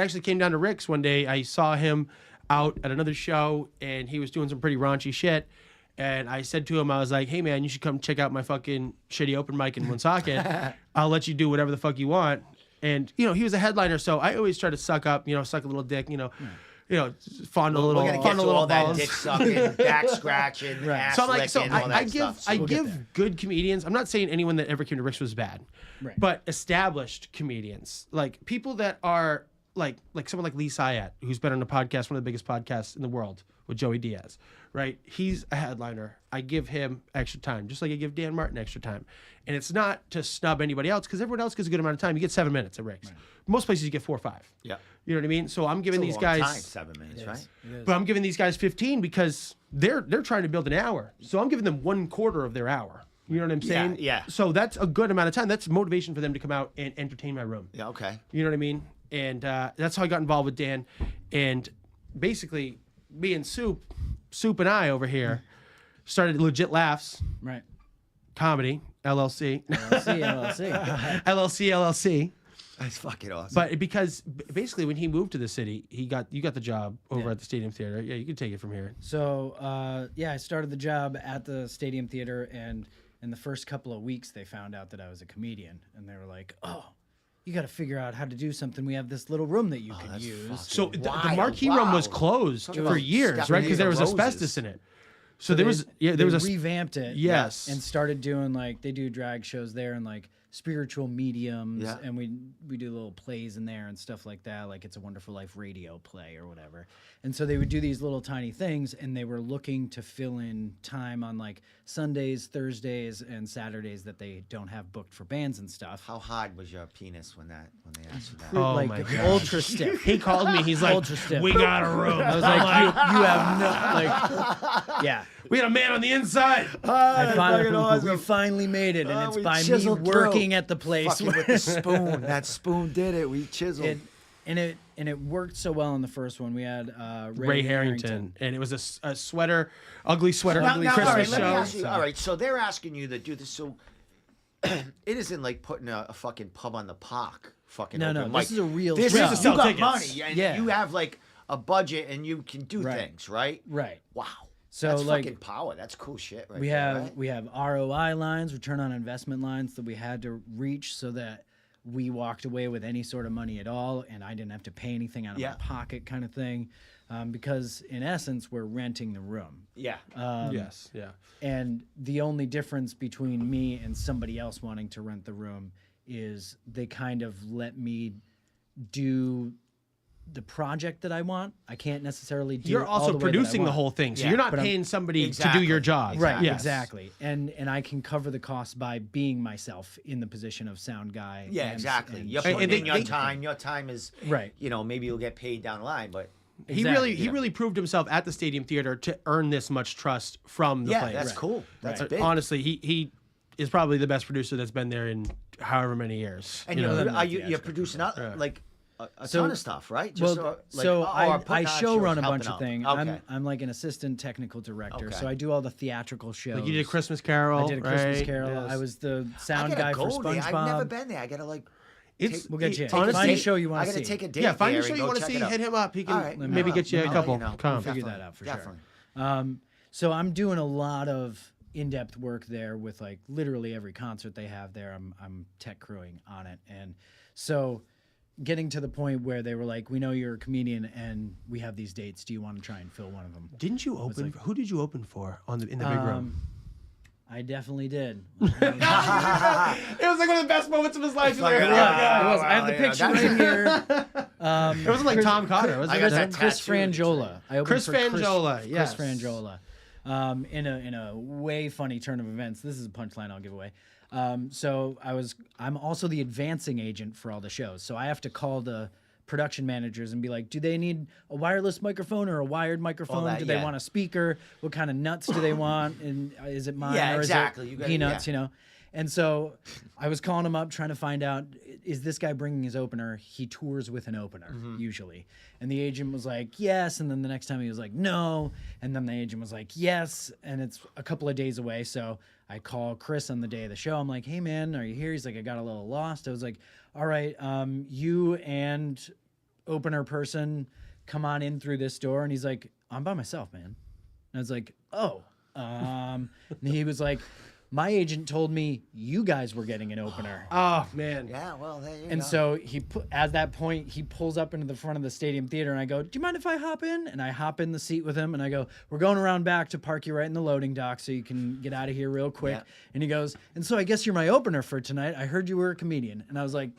actually came down to Rick's one day. I saw him out at another show, and he was doing some pretty raunchy shit. And I said to him, I was like, "Hey man, you should come check out my fucking shitty open mic in Woonsocket. I'll let you do whatever the fuck you want." And he was a headliner, so I always try to suck up, suck a little dick, fondle a little, We're gonna get fondle to a little all that balls. dick sucking, back scratching, ass So I'm like, licking, all that I give stuff. I we'll get give there. good comedians. I'm not saying anyone that ever came to Rick's was bad, Right. but established comedians, like people that are like someone like Lee Syatt, who's been on a podcast, one of the biggest podcasts in the world with Joey Diaz, right? He's a headliner. I give him extra time, just like I give Dan Martin extra time. And it's not to snub anybody else, because everyone else gets a good amount of time. You get 7 minutes at Rick's. Most places you get 4 or 5. Yeah. You know what I mean? So I'm giving It's a these long guys time, 7 minutes, right? but I'm giving these guys 15 because they're trying to build an hour. So I'm giving them 1/4 of their hour. You know what I'm saying? Yeah. So that's a good amount of time. That's motivation for them to come out and entertain my room. Yeah. Okay. You know what I mean? And that's how I got involved with Dan. And basically, me and Soup and I over here started Legit Laughs Right. Comedy LLC, LLC. LLC. That's fucking awesome. But because basically when he moved to the city, you got the job over Yeah. at the Stadium Theater. Yeah, you can take it from here. So, I started the job at the Stadium Theater, and in the first couple of weeks, they found out that I was a comedian, and they were like, "Oh, you got to figure out how to do something. We have this little room that you can that's use." fucking So the wild. Marquee Room was Wow. closed Talk for about years, stepping right? Because there was into roses. asbestos in it. So there was they there was a revamped it, Yes. and started doing they do drag shows there and spiritual mediums, Yeah. and we do little plays in there and stuff like that, like It's a Wonderful Life radio play or whatever. And so they would do these little tiny things, and they were looking to fill in time on Sundays, Thursdays, and Saturdays that they don't have booked for bands and stuff. How hard was your penis when they asked you that? Oh my God. Ultra stiff. he called me. He's like, Ultra stiff. "We got a room." I was like, you have no, yeah. "We got a man on the inside." We finally made it, and it's we by me chiseled working through. at the place. Fucking with the spoon. That spoon did it. We chiseled. It worked so well in the first one. We had Ray Harrington, and it was a sweater, ugly sweater, Now, ugly all right, Christmas let me show. ask you, all right, so they're asking you to do this. So it isn't like putting a fucking pub on the park. Fucking No, open no, mic. this is a real This show. is To you sell got tickets. money and Yeah. you have a budget and you can do Right. things, right? Right. Wow. So, that's like, fucking power. That's cool shit, right? We there, have right? we have ROI lines, return on investment lines, that we had to reach so that we walked away with any sort of money at all, and I didn't have to pay anything out of Yeah. my pocket, kind of thing, because in essence we're renting the room. Yeah. Yes, yeah. And the only difference between me and somebody else wanting to rent the room is they kind of let me do the project that I want. I can't necessarily do You're all also the way that I producing the want. whole thing, so Yeah, you're not but I'm- paying somebody to Exactly, do your job. Right, Yes. exactly. And I can cover the cost by being myself in the position of sound guy. Yeah, and- exactly. and You're And putting they- in your they- time. Your time is, Right. maybe you'll get paid down the line, but He really proved himself at the Stadium Theater to earn this much trust from the yeah, place. that's cool. That's Right. big. Honestly, he is probably the best producer that's been there in however many years. And you know? you're producing a So- ton of stuff, right? Well, I show run a bunch of things. Okay. I'm like an assistant technical director, Okay. so I do all the theatrical shows. Like you did Christmas Carol. I did a Christmas right? Carol. Yes. I was the sound I gotta guy for go there. SpongeBob. I've never been there. I gotta It's We'll get you. take a honestly, Find a date. show you want I to gotta see. take a date. yeah. Find a there show and you go want to check see. it out. Hit him up. He can All right. maybe get you a I'll couple. let you know. Come. Figure that out for Definitely. sure. So I'm doing a lot of in-depth work there with like literally every concert they have there. I'm tech crewing on it, and so getting to the point where they were like, we know you're a comedian and we have these dates. Do you want to try and fill one of them? Didn't you open? Who did you open for in the big room? I definitely did. It was like one of the best moments of his life. It was. I have the picture right here. It wasn't like Tom Cotter. It was I like got that Chris tattooed. Frangiola. I opened Chris for Frangiola, yes. Chris Frangiola. In a way funny turn of events. This is a punchline I'll give away. So I'm also the advancing agent for all the shows. So I have to call the production managers and be like, do they need a wireless microphone or a wired microphone? Do they want a speaker? What kind of nuts do they want? And is it mine or exactly. is it peanuts, you know? And so I was calling him up trying to find out, is this guy bringing his opener? He tours with an opener, usually. And the agent was like, yes. And then the next time he was like, no. And then the agent was like, yes. And it's a couple of days away. So I call Chris on the day of the show. I'm like, hey, man, are you here? He's like, I got a little lost. I was like, all right, you and opener person come on in through this door. And he's like, I'm by myself, man. And I was like, oh. And he was like, my agent told me you guys were getting an opener. Oh man. Yeah, well, there you go. And so at that point, he pulls up into the front of the Stadium Theater, and I go, do you mind if I hop in? And I hop in the seat with him, and I go, we're going around back to park you right in the loading dock so you can get out of here real quick. Yeah. And he goes, and so I guess you're my opener for tonight. I heard you were a comedian. And I was like,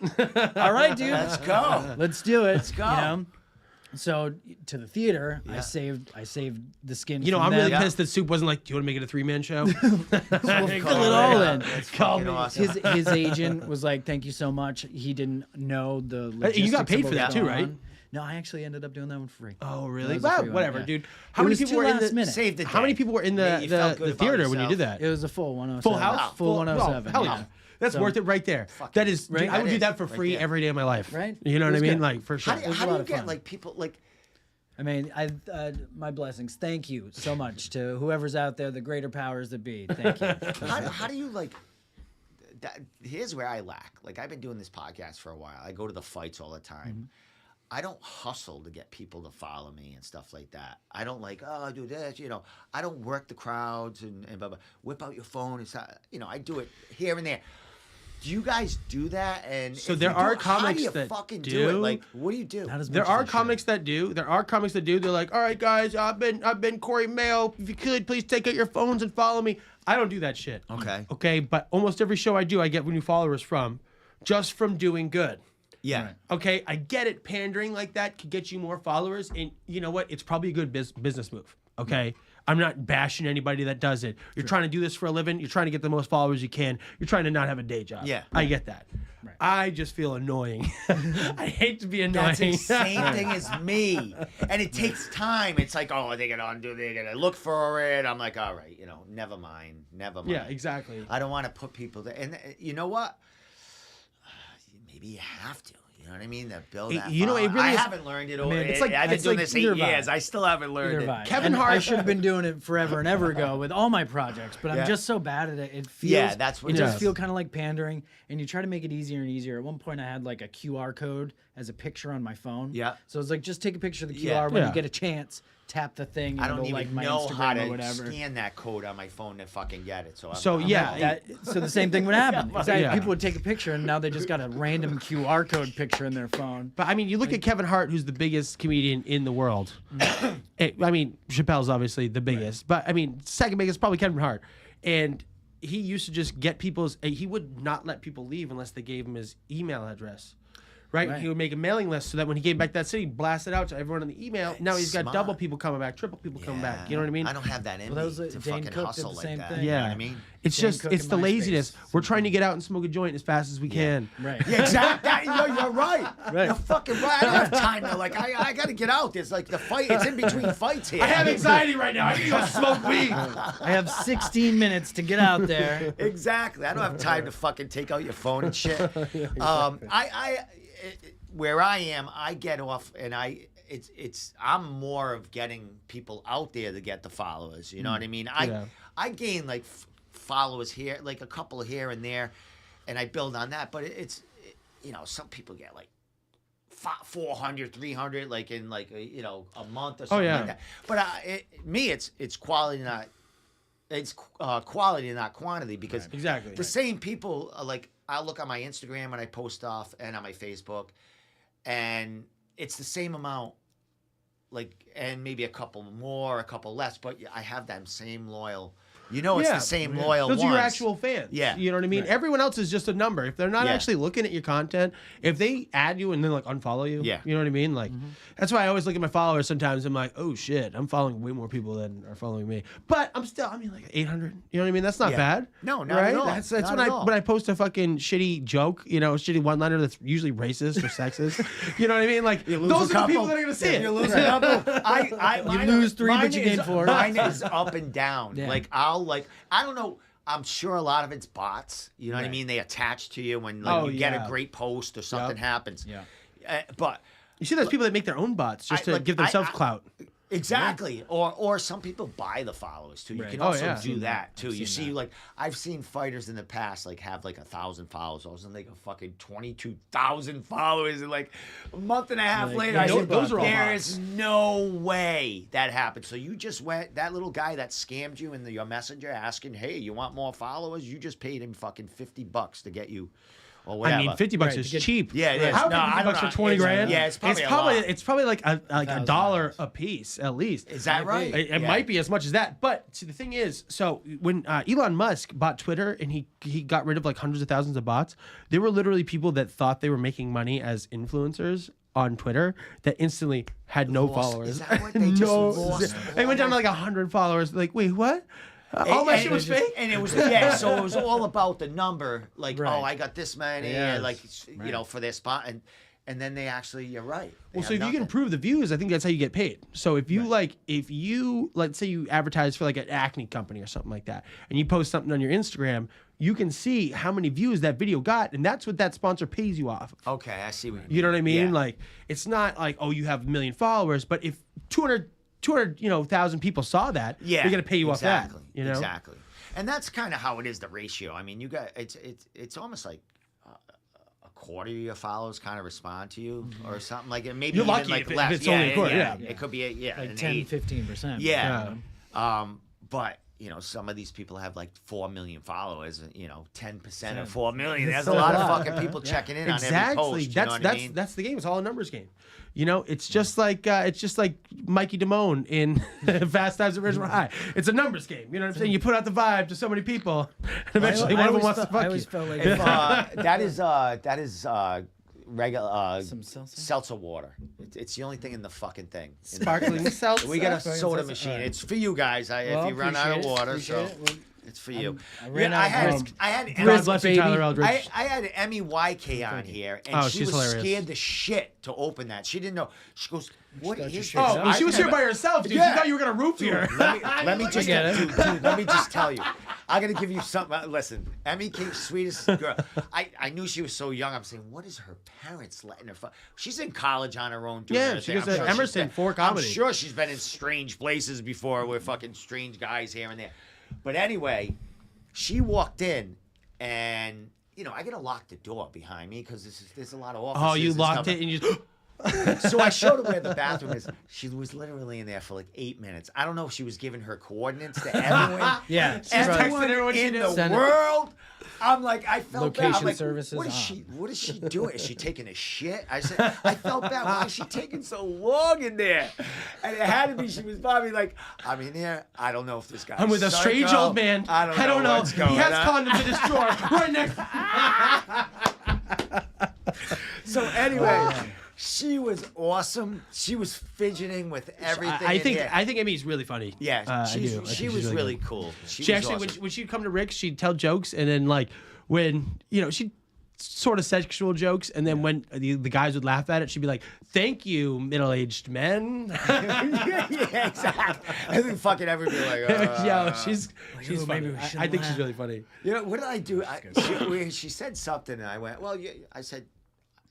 all right, dude. Let's go. Let's do it. Let's go. You know? So to the theater, I saved the skin. You know, from I'm really them. pissed that Soup wasn't like, do you want to make it a 3-man show? We'll fill it all in. That's Call fucking me. awesome. His agent was like, "Thank you so much." He didn't know the logistics. You got paid of for what that was too, going right? on. No, I actually ended up doing that one for free. Oh, That really? was a Wow, free one, whatever, yeah. dude. It was too last minute. Save the day. How many people were in Yeah, you felt good the about theater when you did yourself. that? It was a full 107. Full house? Full Well, 107. hell yeah. yeah. That's So- worth it right there. Fuck That it. is, Right? I would That do is that for right free there. every day of my life. Right? You know It what I was mean? good. Like, for sure. How was a do lot you of get fun. like people like? I mean, my blessings. Thank you so much to whoever's out there, the greater powers that be. Thank you. How do you like? Here's where I lack. Like I've been doing this podcast for a while. I go to the fights all the time. I don't hustle to get people to follow me and stuff like that. I don't like, oh, do this, you know. I don't work the crowds and blah, blah. Whip out your phone and stuff. You know, I do it here and there. Do you guys do that? And So if there you do, are how comics do you that fucking do. it? Like, what do you do? Not as There much are as I comics should. that do. There are comics that do. They're like, all right, guys, I've been Corey Mayo. If you could, please take out your phones and follow me. I don't do that shit. Okay. Okay, but almost every show I do, I get new followers from doing good. Yeah. Right. Okay, I get it. Pandering like that could get you more followers, and you know what? It's probably a good business move. Okay, I'm not bashing anybody that does it. You're trying to do this for a living. You're trying to get the most followers you can. You're trying to not have a day job. Yeah. I get that. Right. I just feel annoying. I hate to be annoying. That's the same thing as me. And it takes time. It's like, oh, they're going to they're going to look for it. I'm like, all right, you know, never mind. Yeah, exactly. I don't want to put people there. And you know what? Maybe you have to. You know what I mean? To build that. You know, it following. really I is- haven't learned it. it's like- I've been it's doing like this 8 either vibe. years. I still haven't learned Either it. vibe. Kevin And Hart- I should have been doing it forever and ever ago with all my projects, but I'm Yeah. just so bad at it. It feels. Yeah, that's what it it does is. feel kind of like pandering, and you try to make it easier and easier. At one point, I had like a QR code as a picture on my phone. Yeah. So it's like just take a picture of the QR Yeah. when Yeah. you get a chance. Tap the thing. And I don't it'll even like my know Instagram how or to whatever. scan that code on my phone to fucking get it. So, yeah. So the same thing would happen. Exactly. Yeah. People would take a picture, and now they just got a random QR code picture in their phone. But I mean, you look at Kevin Hart, who's the biggest comedian in the world. I mean, Chappelle's obviously the biggest, but I mean, second biggest probably Kevin Hart. And he used to just get people's. He would not let people leave unless they gave him his email address. Right? Right. He would make a mailing list so that when he came back to that city, blast it out to everyone in the email. Now he's got Smart. double people coming back, triple people coming back. You know what I mean? I don't have that in Well, that was me what to Dane fucking Cook did hustle the like same that. thing. You know Yeah. what I mean? It's Dane just Cook it's and the MySpace. laziness. We're trying to get out and smoke a joint as fast as we can. Right. Yeah, exactly. You're right. Right. You're fucking right. I don't have time to like. I got to get out. There's like the fight. It's in between fights here. I have anxiety right now. I can go smoke weed. I have 16 minutes to get out there. Exactly. I don't have time to fucking take out your phone and shit. Where I am, I get off and I'm more of getting people out there to get the followers. You know what I mean? I gain like followers here, like a couple here and there, and I build on that. But it's you know, some people get like 400, 300, like in like a month or something yeah. like that. But it's quality, not it's quality, not quantity, because Exactly. the same people like I'll look on my Instagram when I post stuff and on my Facebook, and it's the same amount. Like, and maybe a couple more, a couple less, but I have that same loyal. You know, it's the same loyal Those ones. are your actual fans. Yeah. You know what I mean? Right. Everyone else is just a number. If they're not actually looking at your content, if they add you and then like unfollow you, you know what I mean? Like, that's why I always look at my followers sometimes. I'm like, oh shit, I'm following way more people than are following me. But I'm still, I mean, like 800. You know what I mean? That's not bad. No, not right? at all. That's Not when at all. when I post a fucking shitty joke, you know, a shitty one-liner that's usually racist or sexist. You know what I mean? Like, those are the people that are going to see it. You lose a couple. You lose 3, but you gain 4. Mine is up and down. Yeah. Like, I don't know. I'm sure a lot of it's bots. You know what I mean? They attach to you when like, you get a great post or something happens. Yeah. But You see those people that make their own bots just to give themselves clout. exactly, or some people buy the followers too. You Right. can Oh, also yeah. do that too. You seen see, that. like I've seen fighters in the past like have like 1,000 followers, and like a fucking 22,000 followers, and like a month and a half Like, later, yeah, I said, those are all there bots. is no way that happened. So you just went that little guy that scammed you in your messenger asking, "Hey, you want more followers?" You just paid him fucking $50 to get you. Or whatever. I mean, $50 Right, is to get- cheap. Yeah, it is. How No, I $50 don't for know. 20 grand? Yeah, it's probably a lot. It's probably like a $1,000. $1 a piece at least. Is that right? It might be as much as that. But see, the thing is, so when Elon Musk bought Twitter and he got rid of like hundreds of thousands of bots, there were literally people that thought they were making money as influencers on Twitter that instantly had no Lost- followers. is that what they just lost They went down to like 100 followers. Like, wait, what? All my And shit it was fake? and it was so it was all about the number. Like, Right. oh, I got this many, Yes. like you know, for their spot, and then they actually, you're right. They Well, have so if you can nothing. prove the views, I think that's how you get paid. So if you let's say you advertise for like an acne company or something like that, and you post something on your Instagram, you can see how many views that video got, and that's what that sponsor pays you off of. Okay, I see what you mean. You know what I mean? Yeah. Like, it's not like, oh, you have 1 million followers, but if 200 1,000 people saw that, Yeah, they're gonna pay you exactly, off that. You know? exactly. And that's kind of how it is. The ratio. I mean, you got it's almost like a quarter of your followers kind of respond to you or something like it. Maybe You're even lucky like if less. it's only a quarter, yeah. It could be Like an 10, 8. 15%. Yeah. But you know, some of these people have like 4 million followers. You know, 10% of 4 million. There's a That's a lot of lot. fucking people checking in on every Exactly. post. You know what I mean? That's the game. It's all a numbers game. You know, it's just like Mikey Damone in Fast Times at Ridgemont High. It's a numbers game. You know what I'm saying? You put out the vibe to so many people, and eventually one of them wants to fuck I you. always felt like that is regular some seltzer. seltzer water. It's the only thing in the fucking thing. Sparkling seltzer. We got a Sparkling soda seltzer. machine. All right. It's for you guys. If Well, you run out of appreciate it. water, Appreciate so it. Well, it's for you. I ran out of I had God Brisk, bless you, baby. Tyler Eldridge. I had Emmy YK on here, and Oh, she she's was hilarious. scared the shit to open that. She didn't know. She goes, "What thought you is should this?" Oh, well, she was here by herself, dude. Yeah. She thought you were gonna root her. Let me just get it. dude, let me just tell you. I gotta give you something. Listen, Emmy came sweetest girl. I knew she was so young. I'm saying, what is her parents letting her? She's in college on her own. Doing Yeah, her she thing. goes I'm to sure she's Emerson been- for comedy. I'm sure she's been in strange places before with fucking strange guys here and there. But anyway, she walked in, and you know I gotta lock the door behind me because there's a lot of offices. Oh, you and locked stuff. it and you just. So I showed her where the bathroom is. She was literally in there for like 8 minutes. I don't know if she was giving her coordinates to everyone. Yeah, she's Everyone texting everyone she in knows. the Send it. world. I'm like, I felt bad. I'm Location like, services What is on. she? What is she doing? Is she taking a shit? I said, I felt bad. Why is she taking so long in there? And it had to be. She was probably like, I'm in here. I don't know if this guy. I'm with a strange old man. I don't know. What's going He has on. condoms in his drawer right next. So anyway, she was awesome. She was fidgeting with everything. I in think here. Emmy's really funny. Yeah, I she's, do. I think she she's was really good. cool. She was actually, awesome. when she'd come to Rick's, she'd tell jokes, and then like when she'd sort of sexual jokes, and then when the guys would laugh at it, she'd be like, "Thank you, middle-aged men." yeah, exactly. I think fucking everybody like, Yo, she's ooh, funny. maybe we I shouldn't think she's laugh. really funny. you know, what did I do? She said something, and I went, well, I said,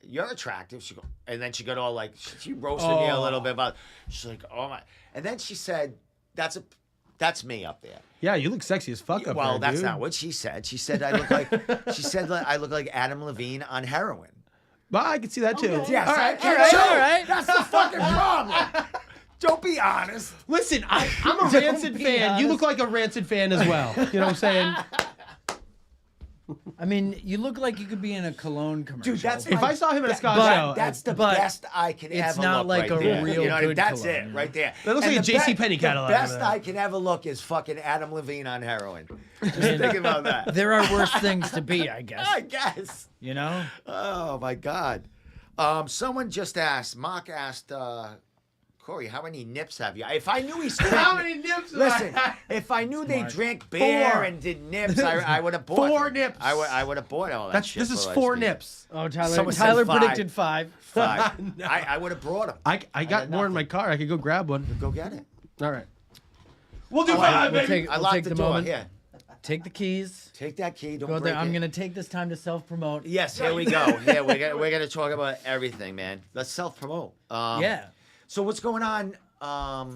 you're attractive. She go, and then she got all like, she roasted me a little bit about. She's like, oh my, and then she said, that's me up there. Yeah, you look sexy as fuck up Well, there, that's dude. not what she said. She said I look like I look like Adam Levine on heroin. Well, I can see that too. Yes, all right, I all right, can all too. right. That's the fucking problem. Don't be honest. Listen, I'm a Rancid be fan. You honest. look like a Rancid fan as well. You know what I'm saying? I mean, you look like you could be in a cologne commercial. Dude, that's If I saw him at a Scott but show, That's the but best I can it's ever not look like right a there. real You know what I mean? good That's cologne, it, you know? right there. That looks And like a the JCPenney the catalog best over there. I can ever look is fucking Adam Levine on heroin. Just think about that. There are worse things to be, I guess. I guess. You know? Oh my God. Someone just asked. Mark asked. Corey, how many nips have you? If I knew he still How many nips have I Listen, had? if I knew they Smart. drank beer 4. and did nips, I would have bought 4 them. nips. I would have bought all that shit. This is for 4 Lightspeed. nips. Oh, Tyler. Someone said Tyler 5. predicted 5. 5. No. I would have brought them. I got had more in my nothing. car. I could go grab one. Go get it. All right. We'll do Oh, 5, we'll baby. take- I We'll locked the the door. moment. Here, Take the keys. take that key. Don't Go break there. I'm it. going to take this time to self-promote. Yes, here we go. Here we're gonna talk about everything, man. Let's self promote. Yeah. So what's going on? All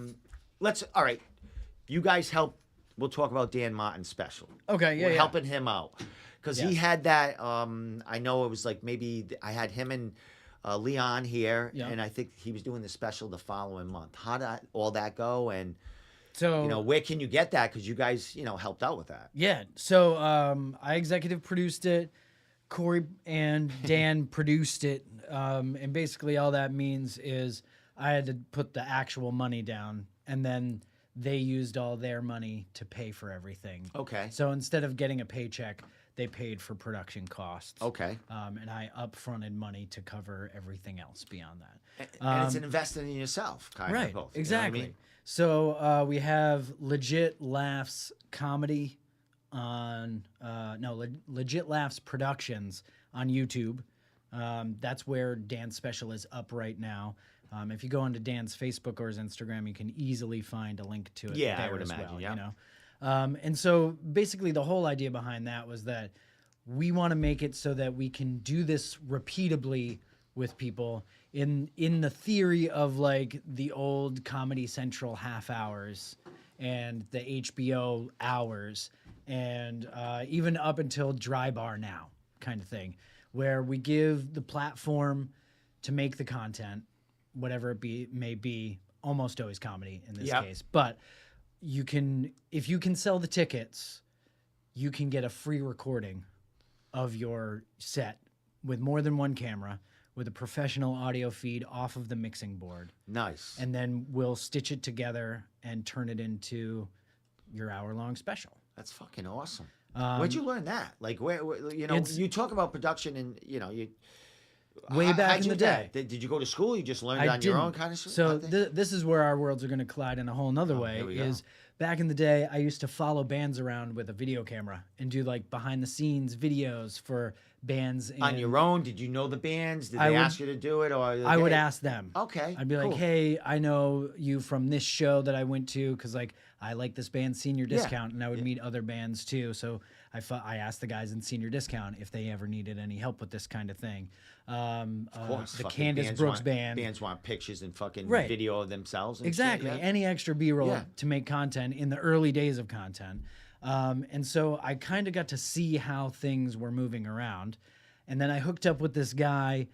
right. You guys help. We'll talk about Dan Martin's special. Okay, yeah, We're yeah. helping him out because he Yes. had that. I know it was like maybe I had him and Leon here, Yeah. and I think he was doing the special the following month. How did all that go? And So, where can you get that? Because you guys, helped out with that. yeah. So, I executive produced it. Corey and Dan produced it. And basically all that means is I had to put the actual money down, and then they used all their money to pay for everything. Okay. So instead of getting a paycheck, they paid for production costs. Okay. And I upfronted money to cover everything else beyond that. And it's an investment in yourself, kind Right, of. Both, exactly. You know what So we have Legit Laughs Comedy on Legit Laughs Productions on YouTube. That's where Dan's special is up right now. If you go onto Dan's Facebook or his Instagram, you can easily find a link to it. Yeah, I there would as imagine, well, yeah. You know, and so basically the whole idea behind that was that we want to make it so that we can do this repeatably with people in the theory of like the old Comedy Central half hours and the HBO hours and even up until Dry Bar Now kind of thing, where we give the platform to make the content, whatever it may be, almost always comedy in this Yep. case. But if you can sell the tickets, you can get a free recording of your set with more than one camera, with a professional audio feed off of the mixing board. Nice. And then we'll stitch it together and turn it into your hour-long special. That's fucking awesome. Where'd you learn that? Like, where it's- you talk about production and, you. Way back how'd in you the do that? day. Did you go to school? You just learned I on your own didn't. kind of shit? So this is where our worlds are going to collide in a whole nother way. here we go. Is back in the day, I used to follow bands around with a video camera and do like behind the scenes videos for bands. on in- your own? Did you know the bands? Did I they would- ask you to do it? Or I would ask them. Okay, I'd be like, cool. hey, I know you from this show that I went to because like I like this band's Senior Discount, and I would meet other bands too. So I asked the guys in Senior Discount if they ever needed any help with this kind of thing. Of course, the fucking Candace bands Brooks want, band. Bands want pictures and fucking Right. video of themselves. And Exactly. Shit, yeah. Any extra B-roll Yeah. to make content in the early days of content. And so I kind of got to see how things were moving around. And then I hooked up with this guy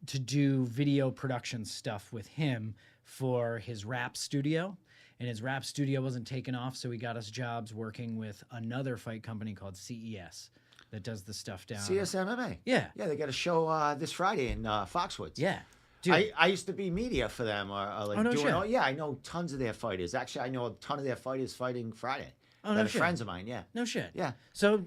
to do video production stuff with him for his rap studio. And his rap studio wasn't taking off, so he got us jobs working with another fight company called CES that does the stuff down. CSMMA. Yeah. Yeah, they got a show this Friday in Foxwoods. Yeah. Dude, I used to be media for them, or like Oh, no doing. shit. Oh, yeah, I know tons of their fighters. Actually, I know a ton of their fighters fighting Friday. Oh, no That are shit. friends of mine. Yeah. no shit. Yeah. So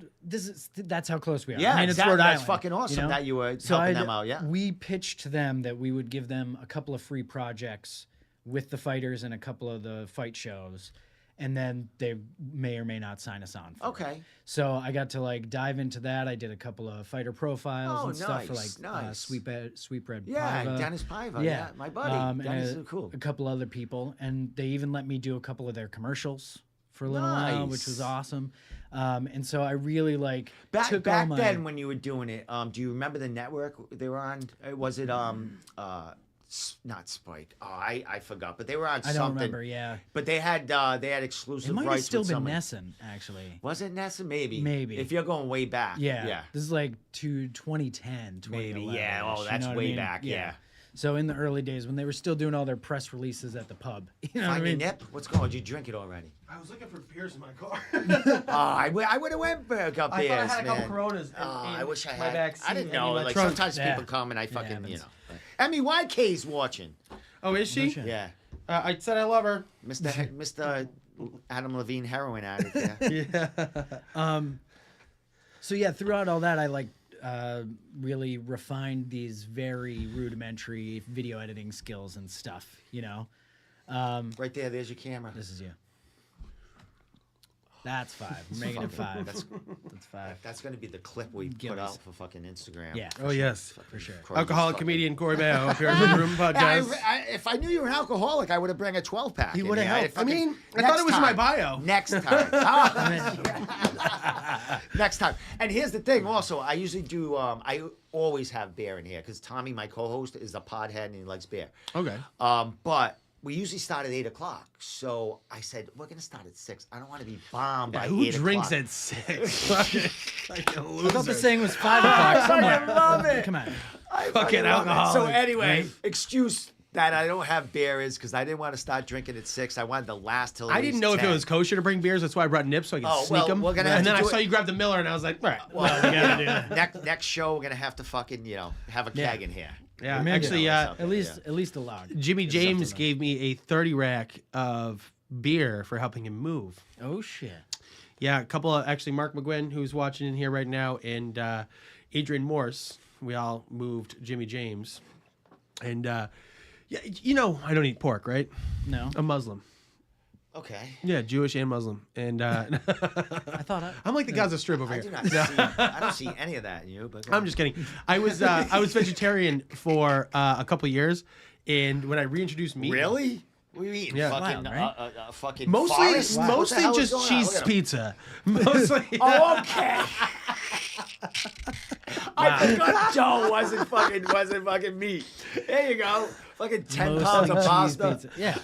that's how close we are. Yeah, I mean, exactly. it's Rhode That's Island. fucking awesome that you were helping I'd- them out, yeah. We pitched to them that we would give them a couple of free projects with the fighters and a couple of the fight shows, and then they may or may not sign us on. For it. Okay. So I got to like dive into that. I did a couple of fighter profiles Oh, and stuff for nice, like nice. Sweetbread Yeah, Paiva. Dennis Paiva. Yeah, my buddy. and Dennis is cool. a couple other people, and they even let me do a couple of their commercials for a little while, which was Nice. awesome. And so I really like Back took all my, then when you were doing it, do you remember the network they were on? Was it not Spike? Oh, I forgot, but they were on I something. don't remember. Yeah, But they had it exclusive might have rights still with been someone. Nessun actually. Was it Nessa? Maybe. Maybe. If you're going way back. Yeah. Yeah. This is like 2010, Maybe. 2011. Yeah. Oh, you that's know what I way mean? back. Yeah. So in the early days when they were still doing all their press releases at the pub, you know what I Find your mean? nip? What's going on? Did you drink it already? I was looking for beers in my car. Oh, I would have went back up I beers, thought I had a couple man. Coronas. I wish I my had. back I seat didn't and know. in my Like trunk. sometimes Yeah. people come and I fucking, happens. you know. Emmy YK's watching. Oh, is she? shit. Yeah. I said I love her. Mr. Adam Levine heroin addict. Yeah. Yeah. So yeah, throughout all that, I like really refined these very rudimentary video editing skills and stuff. You know, Right there. There's your camera. this is you. That's 5. We're making it 5. That's 5. that's gonna be the clip we put Gillies. out for fucking Instagram. Yeah. Oh yes. For sure. Corey Alcoholic just comedian Corey Mayo up here on the Room Podcast. If I knew you were an alcoholic, I would have bring a 12-pack. He in would have here. helped. I mean, I Next thought it was in my time. bio. Next time. Next time. And here's the thing also, I usually do, I always have beer in here because Tommy, my co-host, is a podhead and he likes beer. Okay. But we usually start at 8 o'clock. So I said, we're going to start at 6. I don't want to be bombed by Who 8 drinks o'clock. at 6? Fucking I thought the loser. saying was 5 o'clock. Come I on. love it. Come on. I Fucking love it. So alcoholic. anyway, excuse that I don't have beer is because I didn't want to start drinking at 6. I wanted to last till at I didn't least know if 10. it was kosher to bring beers. That's why I brought nips so I could Oh, sneak well, them. we're gonna have And to then I do saw it- you grab the Miller, and I was like, all right. Well, we gotta do that. next show we're gonna have to fucking have a keg in here. Yeah, Maybe actually, that was At least allowed. Jimmy James something gave me a 30 rack of beer for helping him move. Oh shit. Yeah, a couple of actually Mark McGuinn, who's watching in here right now, and Adrian Morse. We all moved Jimmy James, and yeah, you know I don't eat pork, right? No. I'm Muslim. Okay. Yeah, Jewish and Muslim, and I thought I'm like the Gaza Strip over I here. do not see. I don't see any of that in you. But go I'm on. just kidding. I was vegetarian for a couple years, and when I reintroduced meat, Really? What are you eating? Yeah. Fucking, Wild, right? fucking mostly forest? What the mostly hell is just going on? cheese Look at him. pizza. Mostly. Oh, okay. I forgot dough wasn't fucking meat. There you go. Fucking 10 pounds of cheese pasta. pizza. Yeah.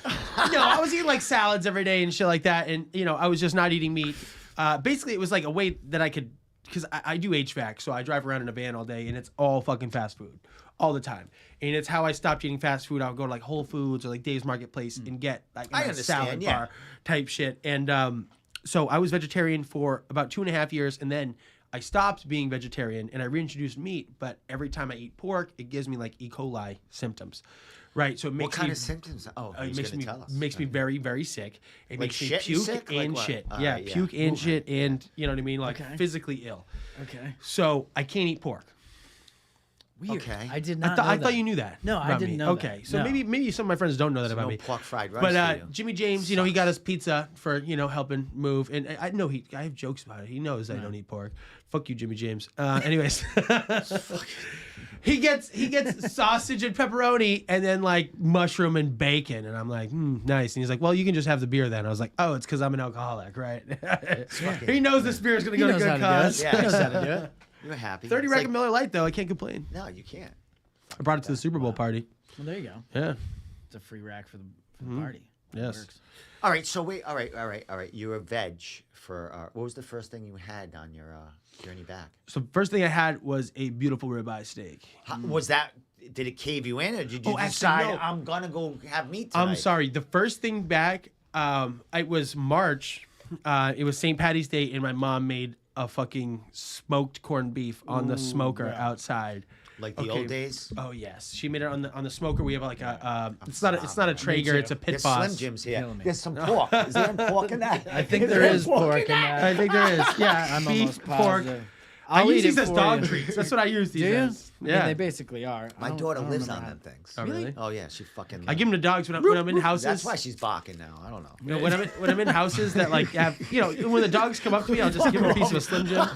No, I was eating like salads every day and shit like that, and I was just not eating meat. Basically, it was like a way that I could, because I do HVAC, so I drive around in a van all day, and it's all fucking fast food, all the time. And it's how I stopped eating fast food. I would go to like Whole Foods or like Dave's Marketplace and get like I a understand, salad yeah. bar type shit. And so I was vegetarian for about 2.5 years, and then I stopped being vegetarian and I reintroduced meat. But every time I eat pork, it gives me like E. coli symptoms. Right, so it makes What kind me of symptoms? Oh, it he's makes gonna me tell us. makes me very, very sick. It Like makes me shit and puke sick? Like and what? shit. All Yeah, right, yeah. puke and shit, and you know what I mean, like Okay. physically ill. Okay. So I can't eat pork. Weird. Okay. I did I, not. thought know I that. thought you knew that. No, I about didn't me. know Okay, that. so No. maybe some of my friends don't know that about No me. pork fried rice But for you. Jimmy James, he got us pizza for helping move, and I know I have jokes about it. He knows I don't eat pork. Fuck you, Jimmy James. Anyways, he gets sausage and pepperoni, and then like mushroom and bacon, and I'm like, nice. And he's like, well, you can just have the beer then. I was like, oh, it's because I'm an alcoholic, right? He knows this beer is gonna He go to knows good how to do cause. it. Yeah. He knows how to do it. You're happy. 30 It's rack like- Miller Lite though, I can't complain. No, you can't. I brought it to the Super Bowl party. Well, there you go. Yeah. It's a free rack for the party. It Yes. works. All right, so wait. All right. You were veg for. What was the first thing you had on your journey back? So first thing I had was a beautiful ribeye steak. How, was that? Did it cave you in, or did you Oh, actually, decide no. I'm gonna go have meat tonight? I'm sorry. The first thing back, it was March. It was St. Patty's Day, and my mom made a fucking smoked corned beef on the smoker outside. Like the Okay. old days. Oh yes, she made it on the smoker. We have like a it's not a Traeger, it's a Pit There's Boss. Slim Jims here. Killing me. There's some pork. Is there any pork in that? I think there is pork in that. I think there is. Yeah, I'm beef, almost pork. positive. I I'll use eat these it as for dog you. treats. That's what I use these Do you? as. I mean, Yeah. they basically are. My daughter lives on them things. Oh, really? Oh yeah, she fucking. I give them to dogs when I'm in houses. That's why she's barking now. I don't know. You know, when I'm in houses that like have when the dogs come up to me, I'll just give them a piece of a Slim Jim.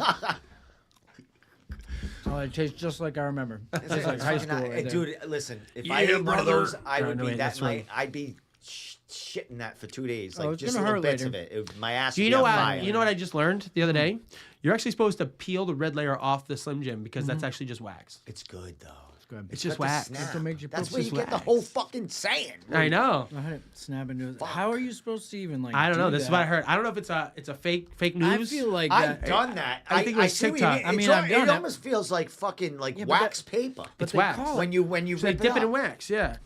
Oh, it tastes just like I remember. It's It's like high fucking school. not- right there. dude, listen. If Yeah, I ate one of brother. those, I No, would no, be wait, that that's right. night. I'd be shitting that for 2 days, Oh, like it's just gonna little hurt bits later. of it. My ass. Do you would know be on what? fire. You know what I just learned the other day? You're actually supposed to peel the red layer off the Slim Jim because that's actually just wax. It's good though. Good. It's just Got the wax. snap. That's what makes you That's poop. where you It's get the wax. whole fucking saying. I know. Go ahead, snap into it. How are you supposed to even like? I don't know. do This is that? what I heard. I don't know if it's a fake news. I feel like I've that. done that. I think it was see what you TikTok. mean. I mean, It's I've done it it. almost feels like fucking like Yeah, but wax paper. It's they wax. call When you So they rip dip it in up. wax. Yeah.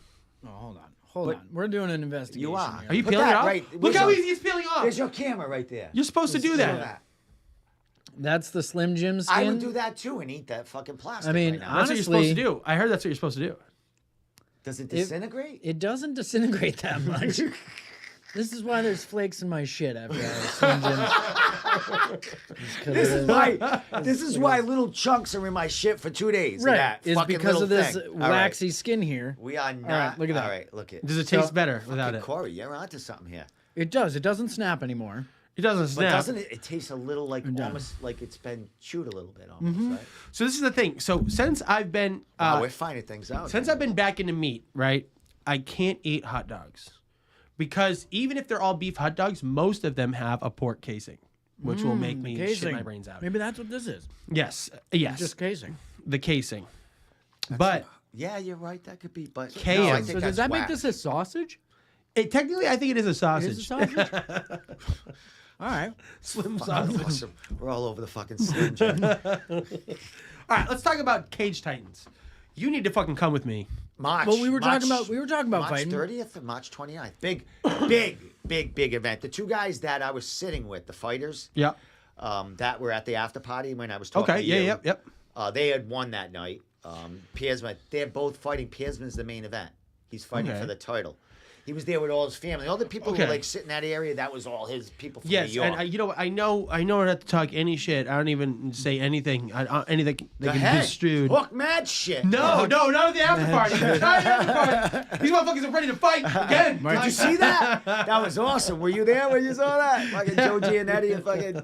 Oh, hold on. We're doing an investigation. You are. here. Are you Put peeling that it off? right- Look where's how your- easy it's peeling off. There's your camera right there. You're supposed to do Show that. that. That's the Slim Jim skin. I would do that too and eat that fucking plastic. I mean, right now. That's what you're supposed Honestly- to do. I heard that's what you're supposed to do. Does it disintegrate? It doesn't disintegrate that much. This is why there's flakes in my shit after I Slim Jim. This is why little chunks are in my shit for 2 days. of Right. that It's fucking because little of this thing. All right. waxy skin here. We are not. right, look at that. All right, look at. Does it taste better without Fucking it? Corey, you're onto something here. It does. It doesn't snap anymore. It doesn't But snap. doesn't it? It tastes a little like does. almost like it's been chewed a little bit, almost. Right? So this is the thing. So since I've been Wow, we're finding things out. since I've been back into meat, right? I can't eat hot dogs because even if they're all beef hot dogs, most of them have a pork casing, which will make me shit Casing. my brains out. Maybe that's what this is. Yes, Just casing. the casing. But Yeah, you're right. That could be. But Kale. no, I So think So that's does that make whack. this a sausage? technically, I think it is a It sausage. is a sausage? All right. Slim Fucking sausage. awesome. We're all over the fucking Slim Jim. All right, let's talk about Cage Titans. You need to fucking come with me. March. Well, we were talking March- about March fighting. 30th and March 29th. Big event. The two guys that I was sitting with, the fighters, Yeah. that were at the after party when I was talking Okay. to Yeah. you. Yep. They had won that night. Piersman, they're both fighting. Piersman's the main event. He's fighting Okay. for the title. He was there with all his family. All the people who Okay. were like sitting in that area, that was all his people from Yes, New York. and I know not to talk any shit. I don't even say anything. Anything that Go can ahead. be stewed. Talk mad shit. No, not at the after party. Not at the after party. These motherfuckers are ready to fight again. Did you see that? That was awesome. Were you there when you saw that? Fucking Joe Giannetti and fucking.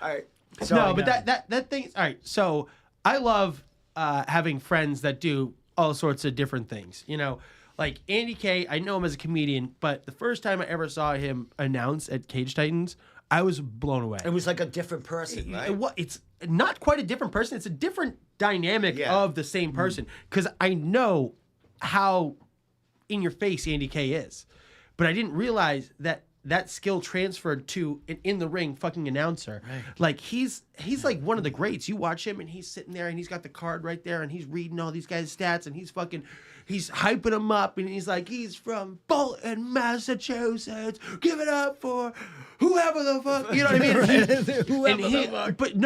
All right. So, No, but that thing. All right, so I love having friends that do all sorts of different things. You know, like Andy K. I know him as a comedian, but the first time I ever saw him announce at Cage Titans, I was blown away. it was like a different person, right? It's not quite a different person. It's a different dynamic Yeah. of the same person. Because I know how in your face Andy K is, but I didn't realize that skill transferred to an in the ring fucking announcer. Right. Like he's like one of the greats. You watch him and he's sitting there and he's got the card right there and he's reading all these guys' stats and he's hyping them up and he's like, he's from Bolton, Massachusetts. Give it up for whoever the fuck, you know what I mean? Whoever the fuck. But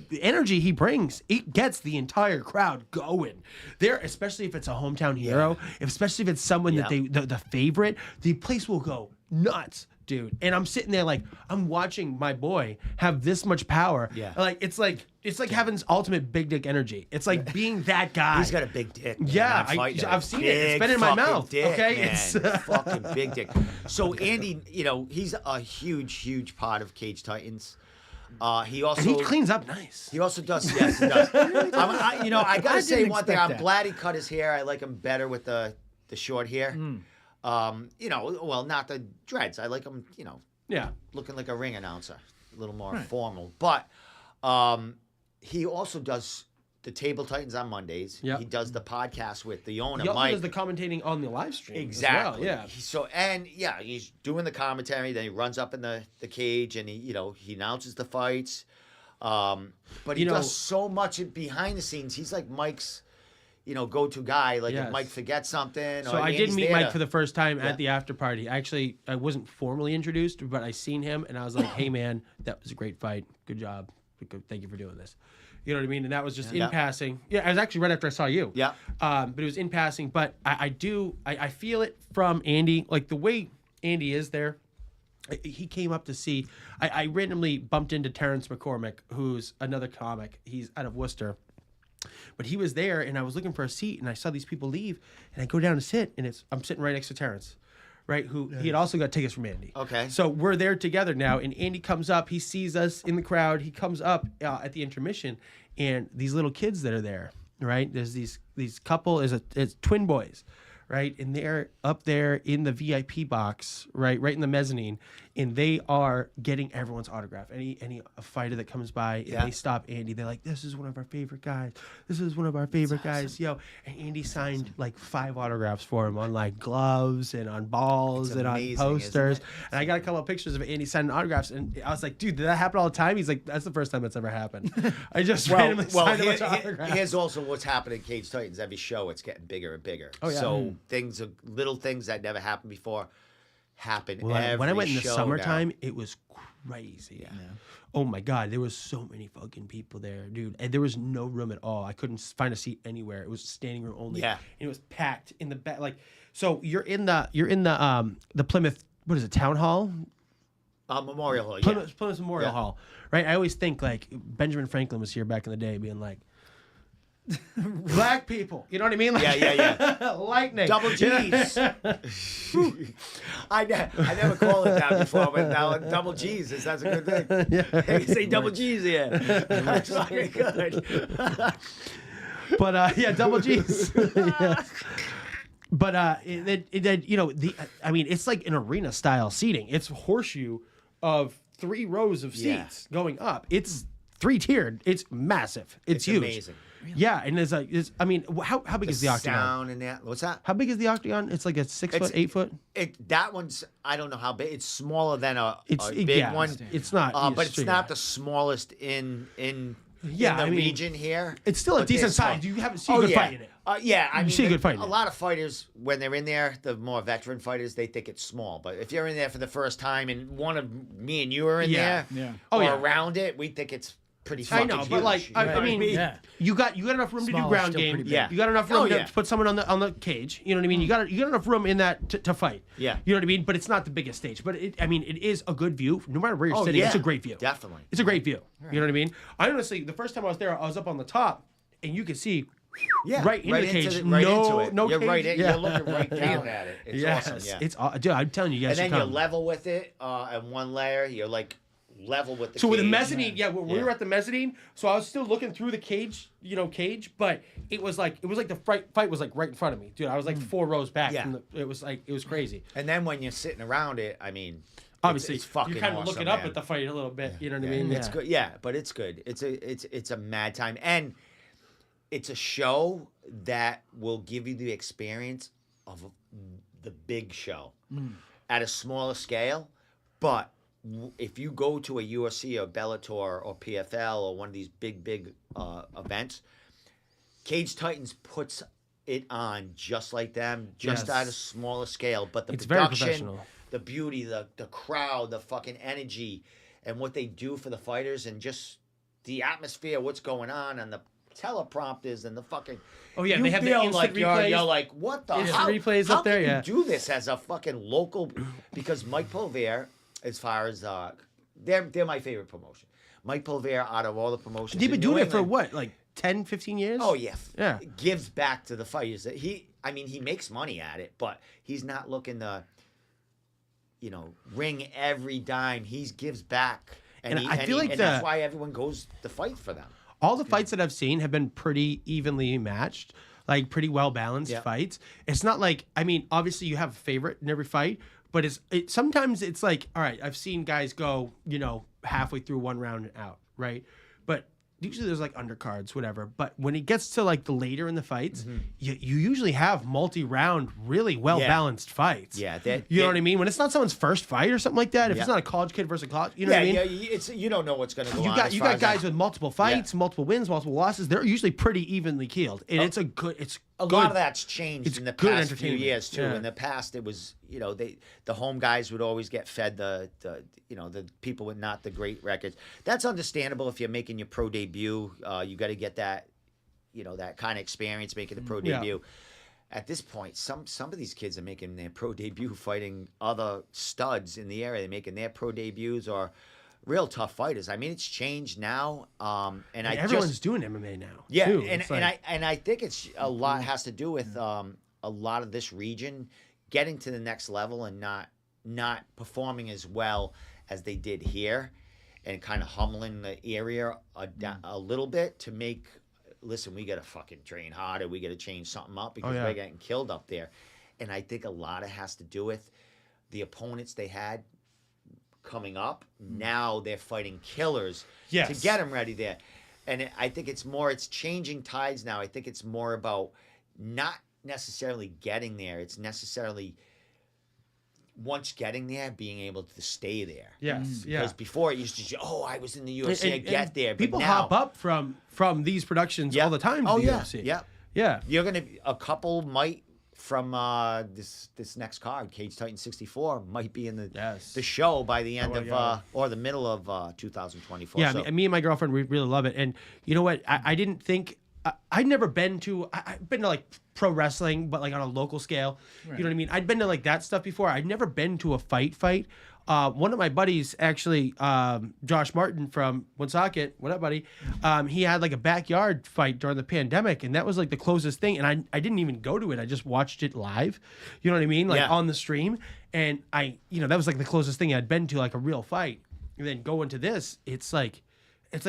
the energy he brings, it gets the entire crowd going. There, especially if it's a hometown hero, especially if it's someone that the favorite, the place will go nuts, dude. And I'm sitting there like I'm watching my boy have this much power. Yeah. Like it's like having ultimate big dick energy. It's like being that guy. He's got a big dick. Man. Yeah, That fight, I've seen it. It's big been in my fucking mouth, Dick, okay? man. It's- fucking big dick. So Andy, he's a huge part of Cage Titans. He also and he cleans up nice. He also does. Yes, he does. I gotta I say didn't one thing. expect I'm that. glad he cut his hair. I like him better with the short hair. Well, not the dreads. I like him. Yeah. Looking like a ring announcer, a little more formal. But he also does the Table Titans on Mondays. Yep. He does the podcast with the owner, He also Mike. does the commentating on the live stream. Exactly. As well, yeah. He's doing the commentary. Then he runs up in the cage and he announces the fights. But he does so much behind the scenes. He's like Mike's, go-to guy. Like Yes. if Mike forgets something. So or I did Andy's meet there Mike to- for the first time at the after party. Actually, I wasn't formally introduced, but I seen him and I was like, "Hey, man, that was a great fight. Good job. Thank you for doing this." You know what I mean? And that was just in passing. Yeah, it was actually right after I saw you. Yeah. But it was in passing. But I feel it from Andy, like the way Andy is there. He came up to see. I randomly bumped into Terrence McCormick, who's another comic. He's out of Worcester. But he was there, and I was looking for a seat, and I saw these people leave, and I go down to sit, and I'm sitting right next to Terrence, right? Who he had also got tickets from Andy. Okay. So we're there together now, and Andy comes up. He sees us in the crowd. He comes up at the intermission, and these little kids that are there, right? There's these couple it's twin boys, right? And they're up there in the VIP box, right in the mezzanine, and they are getting everyone's autograph. Any fighter that comes by, and they stop Andy. They're like, "This is one of our favorite guys. This is one of our favorite guys, yo." And Andy signed like 5 autographs for him on like gloves and on balls and on posters. And I got a couple of pictures of Andy signing autographs, and I was like, "Dude, did that happen all the time?" He's like, "That's the first time that's ever happened." I just randomly signed a bunch of autographs. Here's also what's happening in Cage Titans. Every show, it's getting bigger and bigger. Oh, yeah. So little things that never happened before happen When I went in the show summertime, now. it was crazy. Yeah. Oh my God, there was so many fucking people there, dude. And there was no room at all. I couldn't find a seat anywhere. It was standing room only. Yeah. And it was packed in the back. Like, so you're in the Plymouth, what is it, Town Hall? Memorial Hall. Plymouth Memorial Hall, right? I always think like Benjamin Franklin was here back in the day, being like, black people, you know what I mean? Like, Yeah. lightning, Double G's. I never called it that before, but now double G's that's a good thing. You say double G's here. That's fucking good. But double G's. Yeah. But it's like an arena style seating. It's horseshoe of 3 rows of seats going up. It's 3-tiered. It's massive. It's huge. Amazing. Yeah, and how big is the octagon? Sound and that. What's that? How big is the octagon? It's like a 6 foot, 8 foot. That one's, I don't know how big. It's smaller than a big one. It's not. But it's not the smallest in the region here. It's still a decent size. You haven't seen a good fight in it. I mean, see a good fight in a it. lot of fighters, when they're in there, the more veteran fighters, they think it's small. But if you're in there for the first time and one of me and you are in there, around it, we think it's pretty fucking I know, huge. but like, I mean, you got enough room to do ground game. Yeah. You got enough room to put someone on the cage. You know what I mean? You got enough room in that to fight. Yeah. You know what I mean? But it's not the biggest stage. But it is a good view. No matter where you're sitting, it's a great view. Definitely. It's a great view. You know what I mean? I honestly, the first time I was there, I was up on the top, and you could see right into the cage. No You're cage. right in. You're looking right down at it. It's awesome. Yeah. It's dude, I'm telling you guys. And then you're level with it, and one layer, you're like level with the so cage. with the mezzanine, we were at the mezzanine, so I was still looking through the cage, but it was like the fight was like right in front of me, dude. I was like 4 rows back. Yeah. It was crazy. And then when you're sitting around it, I mean, obviously it's fucking you're kind of awesome, looking up man. at the fight a little bit. You know what I mean? It's good. Yeah, but it's good. It's a mad time, and it's a show that will give you the experience of the big show at a smaller scale, but if you go to a UFC or Bellator or PFL or one of these big events, Cage Titans puts it on just like them, just at a smaller scale. But the It's very production, professional. the beauty, the crowd, the fucking energy, and what they do for the fighters, and just the atmosphere, what's going on, and the teleprompters and the fucking. Oh yeah, you they have the feel instant like replays. you're like, what the Instant hell? replays How up there, can yeah. you do this as a fucking local? Because Mike Pulver, as far as they're my favorite promotion. Mike Pulver, out of all the promotions, They've been in doing New it for England, what, like 10, 15 years? Oh yeah, Yeah. Gives back to the fighters. He makes money at it, but he's not looking to, ring every dime. He gives back, and that's why everyone goes to fight for them. All the fights that I've seen have been pretty evenly matched, like pretty well balanced fights. It's not like, obviously you have a favorite in every fight, but sometimes it's like, all right, I've seen guys go, halfway through one round and out, right? But usually there's like undercards, whatever. But when it gets to like the later in the fights, you usually have multi-round, really well-balanced fights. Yeah. You know what I mean? When it's not someone's first fight or something like that, if it's not a college kid versus a college, you know what I mean? Yeah, you don't know what's going to go on. You got guys with multiple fights, multiple wins, multiple losses. They're usually pretty evenly keeled, and it's a lot of that's changed in the past few entertainment. years too. Yeah. In the past, it was the home guys would always get fed the people with not the great records. That's understandable if you're making your pro debut. You got to get that that kind of experience making the pro debut. At this point, some of these kids are making their pro debut fighting other studs in the area. They're making their pro debuts or real tough fighters. I mean, it's changed now, and everyone's doing MMA now. Yeah, too. and I think it's a lot has to do with a lot of this region getting to the next level and not performing as well as they did here, and kind of humbling the area a little bit to make. Listen, we got to fucking train harder. We got to change something up because we're getting killed up there, and I think a lot of has to do with the opponents they had coming up. Now they're fighting killers to Yes. get them ready there. And I think it's changing tides now. I think it's more about not necessarily getting there. It's necessarily once getting there, being able to stay there. Yes, yeah. Because before it used to say, I was in the UFC, I get there. But People now, hop up from these productions all the time to the UFC. Yeah. Yeah. You're going to, a couple might from this next card, Cage Titan 64, might be in the show by the end of, or the middle of 2024. Yeah, so. me and my girlfriend, we really love it. And you know what? I didn't think, I'd never been to, I've been to like pro wrestling, but like on a local scale. Right. You know what I mean? I'd been to like that stuff before. I'd never been to a fight. One of my buddies, actually, Josh Martin from Woonsocket, what up, buddy? He had like a backyard fight during the pandemic, and that was like the closest thing. And I didn't even go to it. I just watched it live. You know what I mean? Like on the stream. And that was like the closest thing I'd been to like a real fight. And then going to this, it's like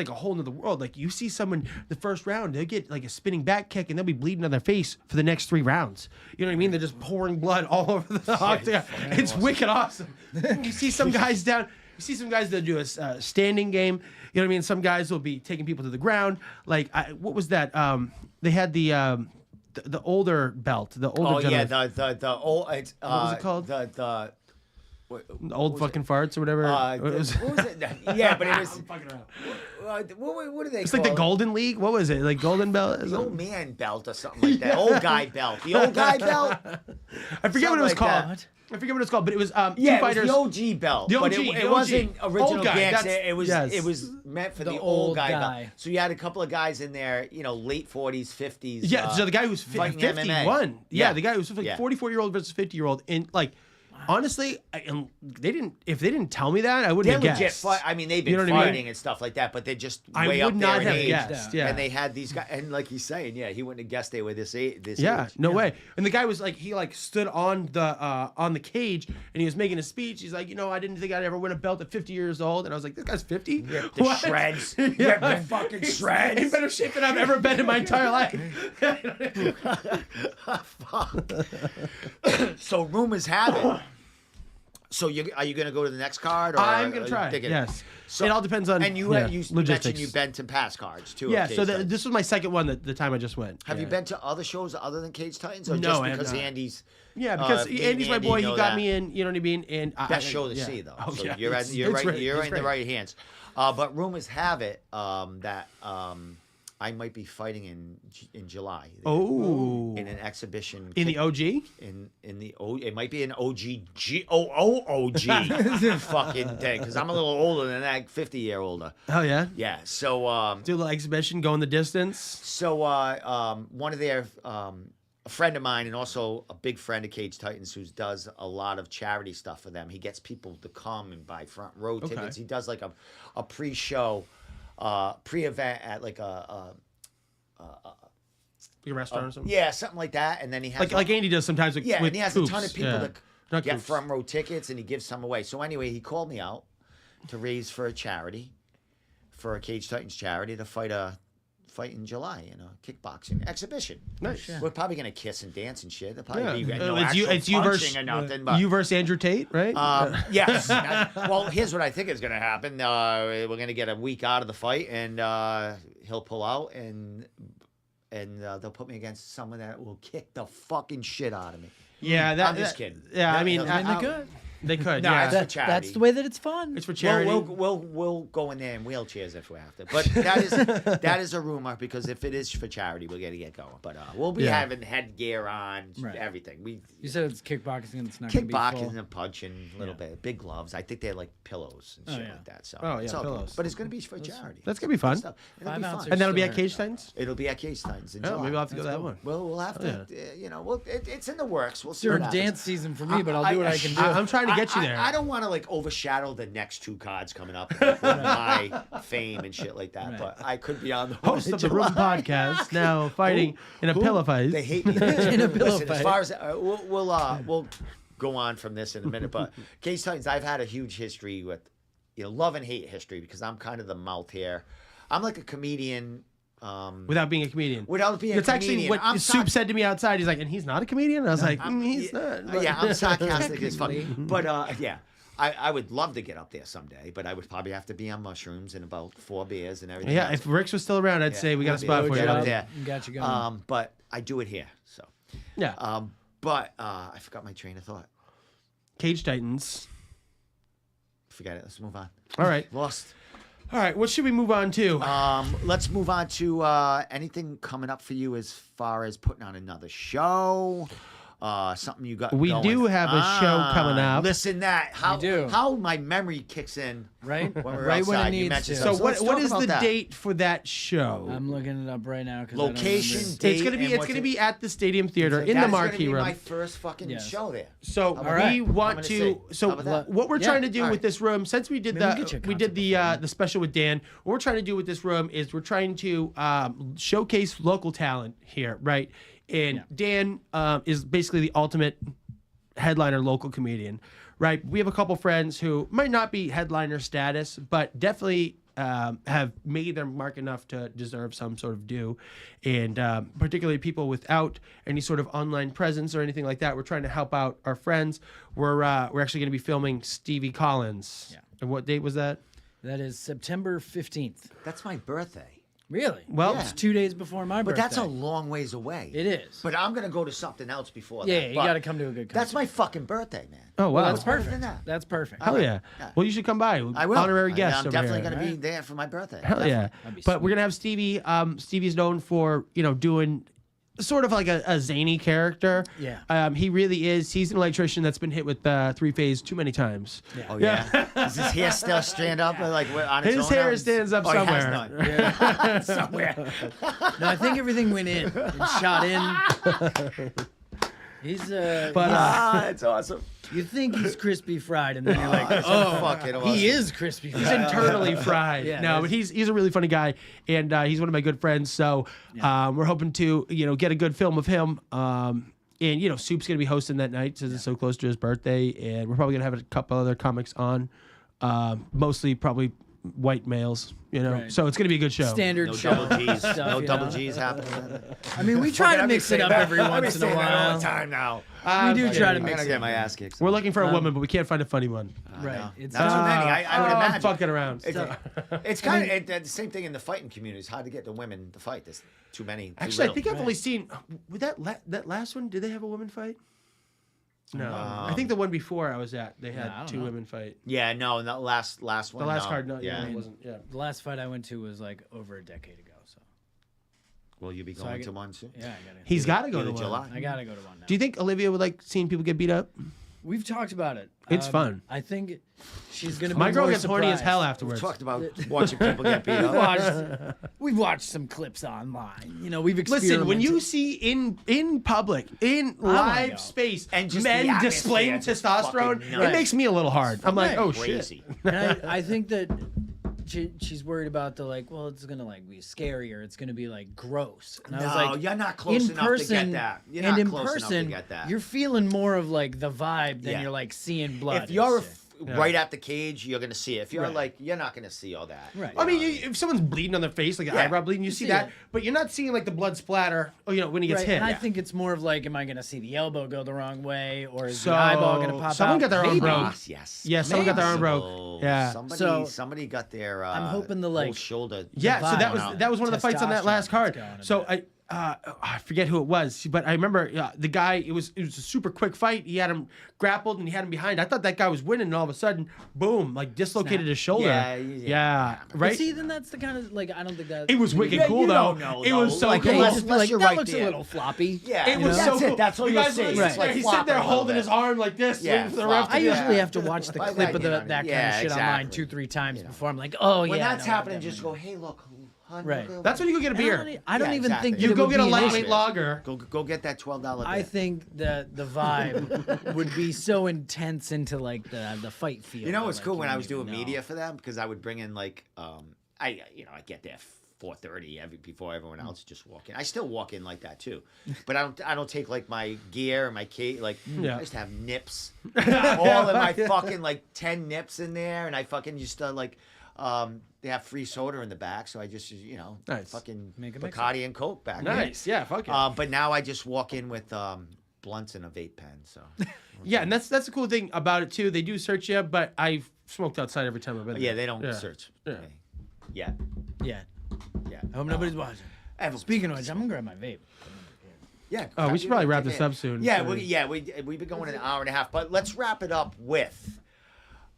a whole nother world. Like you see someone the first round, they'll get like a spinning back kick and they'll be bleeding on their face for the next 3 rounds. You know what I mean? They're just pouring blood all over the octagon. It's awesome. Wicked awesome. You see some guys down. You see some guys that do a standing game. You know what I mean? Some guys will be taking people to the ground. Like what was that? They had the older belt. The older. Yeah, gentleman. the old. What was it called? The old fucking farts or whatever. what was it? Yeah, but it was. I'm fucking around. What are they? It's called? like the Golden League. What was it? Like Golden Belt? The old man belt or something like that. Old guy belt. The old guy belt. I forget what it was like called. that. I forget what it's called, but it was two Yeah, fighters. it was the OG belt. The but OG, it the wasn't OG. original Old guy, gangster. that's- It was meant for the The old old guy belt. guy. So you had a couple of guys in there, late 40s, 50s. Yeah, so the guy who's fighting 51. MMA. Yeah, the guy who's like Yeah. 44-year-old versus 50-year-old. And like, honestly, if they didn't tell me that, I wouldn't They're have legit guessed. I mean, they've been You know what I mean? fighting and stuff like that, but they're just I way would up there not in have age. guessed. Yeah. And they had these guys, and like he's saying, he wouldn't have guessed they were this age. Yeah, no way. And the guy was like, he like stood on the cage and he was making a speech. He's like, I didn't think I'd ever win a belt at 50 years old. And I was like, this guy's 50? Ripped the shreds. Ripped the fucking shreds. In better shape than I've ever been in my entire life. So rumors have it. So are you going to go to the next card? Or I'm going to try. Yes. So it all depends on And you logistics. mentioned you've been to past cards too. Yeah, of Cage so Titans. this was my second one the time I just went. Have you Yeah. been to other shows other than Cage Titans, or No, just I have because not. Andy's? Yeah, because being Andy's my Andy, boy. you He know got that. me in. You know what I mean? And Best show to yeah. see though. Oh, So yeah. you're It's in great. the right hands. But rumors have it that I might be fighting in July. Oh. In an exhibition. In the OG? In the it might be an OG fucking thing, because I'm a little older than that, 50-year-older. Oh yeah. Yeah. So Do a little exhibition, go in the distance. So one of their a friend of mine, and also a big friend of Cage Titans, who does a lot of charity stuff for them. He gets people to come and buy front row tickets. He does like a pre-show, pre-event at like Like a restaurant or something. yeah, something like that. And then he has Like Andy does sometimes with and he has coops. a ton of people Yeah. that Not get coops. front row tickets, and he gives some away. So anyway, he called me out to raise for a charity, for a Cage Titans charity, to fight in July in a kickboxing exhibition. Nice. We're probably gonna kiss and dance and shit. There'll probably Yeah. be no It's you- actual it's you punching versus- or nothing. But You versus Andrew Tate, right? yes. Well, here's what I think is gonna happen. We're gonna get a week out of the fight, and he'll pull out, and they'll put me against someone that will kick the fucking shit out of me. yeah, I'm just kidding. Yeah, I mean, They'll- And they could. they could. No, yeah. it's for charity. That's the way that it's fun. It's for charity. We'll go in there in wheelchairs if we have to. But that is a rumor, because if it is for charity, we're gonna get going. But we'll be Yeah. having headgear on, Right. everything. You said it's kickboxing and it's not going to be Kickboxing full. and punching a little bit. Big gloves. I think they're like pillows and shit yeah. like that. So Oh, it's yeah, all good. pillows. But it's gonna be for charity. That's gonna be fun. Stuff. It'll 5 be ounces. fun. And that'll be at So- Cage Titans? It'll be at Cage Titans in Oh, July. maybe I'll have to go to that one. We'll have to. It's in the works. We'll see. During what happens. dance season for me, but I'll do what I can do. I'm trying to get you there. I don't want to like overshadow the next 2 cards coming up with my fame and shit like that. Right. But I could be on the Host of the Room podcast, now fighting in a pillow fight. They hate me In a pillow Listen, as fight. far as we'll go on from this in a minute. But Cage Titans, I've had a huge history with, love and hate history, because I'm kind of the mouth here. I'm like a comedian. Without being a comedian. Without being It's a actually comedian. what I'm Soup said to me outside. He's like, and he's not a comedian? And I was like, he's not. Yeah, I'm sarcastic as fuck. Technically. But yeah. I would love to get up there someday, but I would probably have to be on mushrooms and about 4 beers and everything. Yeah, else. if Ricks was still around, I'd say we got a spot for you. Get up Job. there. Got you going. But I do it here. So. Yeah. But I forgot my train of thought. Cage Titans. Forget it. Let's move on. All right. Lost. All right. What should we move on to? Let's move on to anything coming up for you as far as putting on another show. Something you got. We going do have a show coming up. Listen, how do. how my memory kicks in. Right? When we're Right when it outside. You needs mentioned to. So something. what let's what talk is about the that. date for that show? I'm looking it up right now. Location, It's date, gonna be and what's it- be at the Stadium Theater in the That is marquee gonna be room. my first fucking Yes. show there. So right. we I'm want gonna to. say, So how about that? what we're Yeah. trying to do All with right. this room, since we did Maybe we get you a we did concert the special with Dan. What we're trying to do with this room is we're trying to showcase local talent here, right? And Dan is basically the ultimate headliner local comedian, right? We have a couple friends who might not be headliner status, but definitely have made their mark enough to deserve some sort of due, and particularly people without any sort of online presence or anything like that. We're trying to help out our friends. We're actually going to be filming Stevie Collins. Yeah. And what date was that? That is September 15th. That's my birthday. Really? Well, It's 2 days before my But birthday. that's a long ways away. It is. But I'm gonna go to something else before Yeah, that. you But got to come to a good concert. That's my fucking birthday, man. Oh wow, Well, that's better perfect. than that. That's perfect. Hell yeah. Yeah. Well, you should come by. I will. Honorary guest. I'm over definitely here. gonna be there for my birthday. Hell yeah. That'd be But sweet. we're gonna have Stevie. Stevie's known for doing sort of like a zany character. Yeah. He really is. He's an electrician that's been hit with 3-phase too many times. Yeah. Oh yeah. Does his hair still stand up like on its His own hair now? stands up Oh, he has somewhere. none. Somewhere. No, I think everything went in and shot in. He's But It's awesome. you think he's crispy fried, and then you're like, Oh, fucking awesome. he is crispy fried. he's internally fried. Yeah, No, but he's a really funny guy, and he's one of my good friends. So we're hoping to get a good film of him. And Soup's gonna be hosting that night since it's so close to his birthday, and we're probably gonna have a couple other comics on, mostly probably white males. Right. So it's gonna be a good show. Standard No show double G's. stuff, No you double know? G's happening. I mean, we try to mix it up every once in a All while. the time now. We do try to I'm mix gonna it get up. my ass kicked. We're looking for a woman, but we can't find a funny one. Right. No. It's Not too many. I would I'm imagine. fucking around. It's kind of the same thing in the fighting community. It's hard to get the women to fight. There's too many. Too Actually, I little. think I've only seen with that last one. Did they have a woman fight? No, I think the one before I was at, they had I don't two know. women fight. Yeah, no, the last one. The last no. card, no, Yeah. it wasn't. Yeah. The last fight I went to was like over a decade ago. So Will you be I going get- to one soon? yeah, I gotta. He's got to go Either to one. July. I gotta go to one now. Do you think Olivia would like seeing people get beat up? We've talked about it. It's fun. I think she's gonna. My be girl more gets horny as hell surprised. afterwards. Talked about watching people get beat We've up. watched, we've watched some clips online. We've experimented. Listen, when you see in public, in go. live space, And just the men atmosphere, displaying just testosterone, fucking it nuts. makes me a little hard. I'm like, Right. oh Crazy. shit. and I think that she's worried about the well, it's gonna be scary or it's gonna be gross. And I was No, like, you're not close in enough person, to get that. You're and not in close enough to person, get that. you're feeling more of the vibe than Yeah. you're seeing blood. If you're and shit. right at the cage, you're gonna see it. If you're Right. you're not gonna see all that. Right. I mean, if someone's bleeding on their face, like an Yeah. eyebrow bleeding, you see see that, it. but you're not seeing the blood splatter. When he gets Right, hit. and I think it's more of am I gonna see the elbow go the wrong way or is So, the eyeball gonna pop someone out? got their arm Maybe. broke. Yes. Yeah, someone got their arm broke. Possible. Yeah. Somebody got their. I'm hoping the, whole shoulder. Yeah, so that vibe, was that was one of the fights on that last testosterone card. that's going a So bit. I forget who it was, but I remember the guy. It was a super quick fight. He had him grappled and he had him behind. I thought that guy was winning, and all of a sudden, boom! Dislocated Snap. his shoulder. Yeah. But right. see, then that's the kind of I don't think that It was wicked Yeah, cool you though. don't know, It though. was so Like, cool. Yeah, unless- you just be unless like, you're that right looks there. a little floppy. Yeah, It was that's so it. cool. That's all You you'll guys see. were It's Right. like He's sitting there flopping a little holding bit. his arm like this, Yeah, waiting for the ref to I do usually that. have to watch the Like clip that, of you know, that kind yeah, of shit online exactly. 2-3 times before I'm like, oh yeah. When I that's know what happening, that just means. go, hey, look, hun, Right. look, That's when you go get a beer. I don't Yeah, even exactly. think that You it go would get a be an lightweight issue. lager. Go get that $12 I beer. think that the vibe would be so intense into the fight field. You know what's that, cool you when I don't was even doing know. media for them because I would bring in I get there 4:30 before everyone else, just walk in. I still walk in like that too, but I don't take my gear or my cape. I just have nips, all in my fucking 10 nips in there, and I fucking just they have free soda in the back, so I just Nice. fucking Make a mix Bacardi and Coke back. Nice, yeah, fuck it. But now I just walk in with blunts in a vape pen. So Yeah, and that's the cool thing about it too. They do search you, but I've smoked outside every time I've been there. yeah, they don't search. Yeah. me. Yeah, Yeah. yeah. I hope nobody's watching. Speaking of which, I'm gonna grab my vape. Yeah. Oh, we should probably wrap this up soon. Yeah, we've been going an hour and a half, but let's wrap it up with.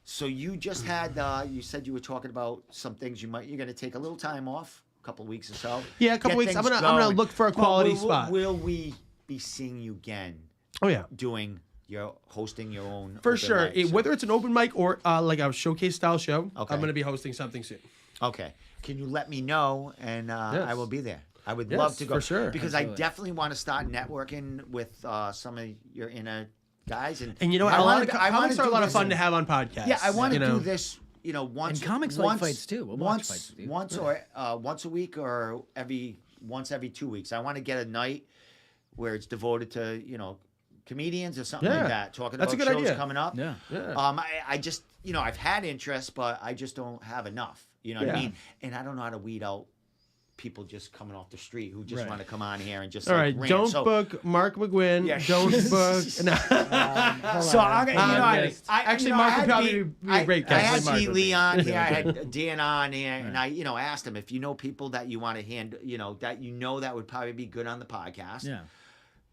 So you just had you said you were talking about some things you're going to take a little time off, a couple of weeks or so. Yeah, a couple Get weeks. I'm things gonna going. look for a quality spot. Will we be seeing you again? Oh yeah. Doing hosting your own For open sure. mics? Whether it's an open mic or like a showcase style show, Okay. I'm going to be hosting something soon. Okay. Can you let me know and I will be there. I would Yes, love to go for sure. because Absolutely. I definitely want to start networking with some of your inner guys And you know what? Comics are a lot of fun to have on podcasts. Yeah, I want to you know? do this. Once And comics like fights too. We'll watch fights with you. once a week or once every 2 weeks. I want to get a night where it's devoted to comedians or something like Yeah, that. Talking that's a about good shows idea. coming up. Yeah. Yeah. I just I've had interest, but I just don't have enough. You know what I Yeah. mean? And I don't know how to weed out people just coming off the street who just Right. want to come on here and just All like, right, rant. don't So- book Mark McGuinn. Yeah. Don't book. So I'm gonna, Actually, Mark would probably be a great I guest. had Mark Pete would be. Lee on here. I had Dan on here, and I asked him if you know people that you want to that would probably be good on the podcast. Yeah.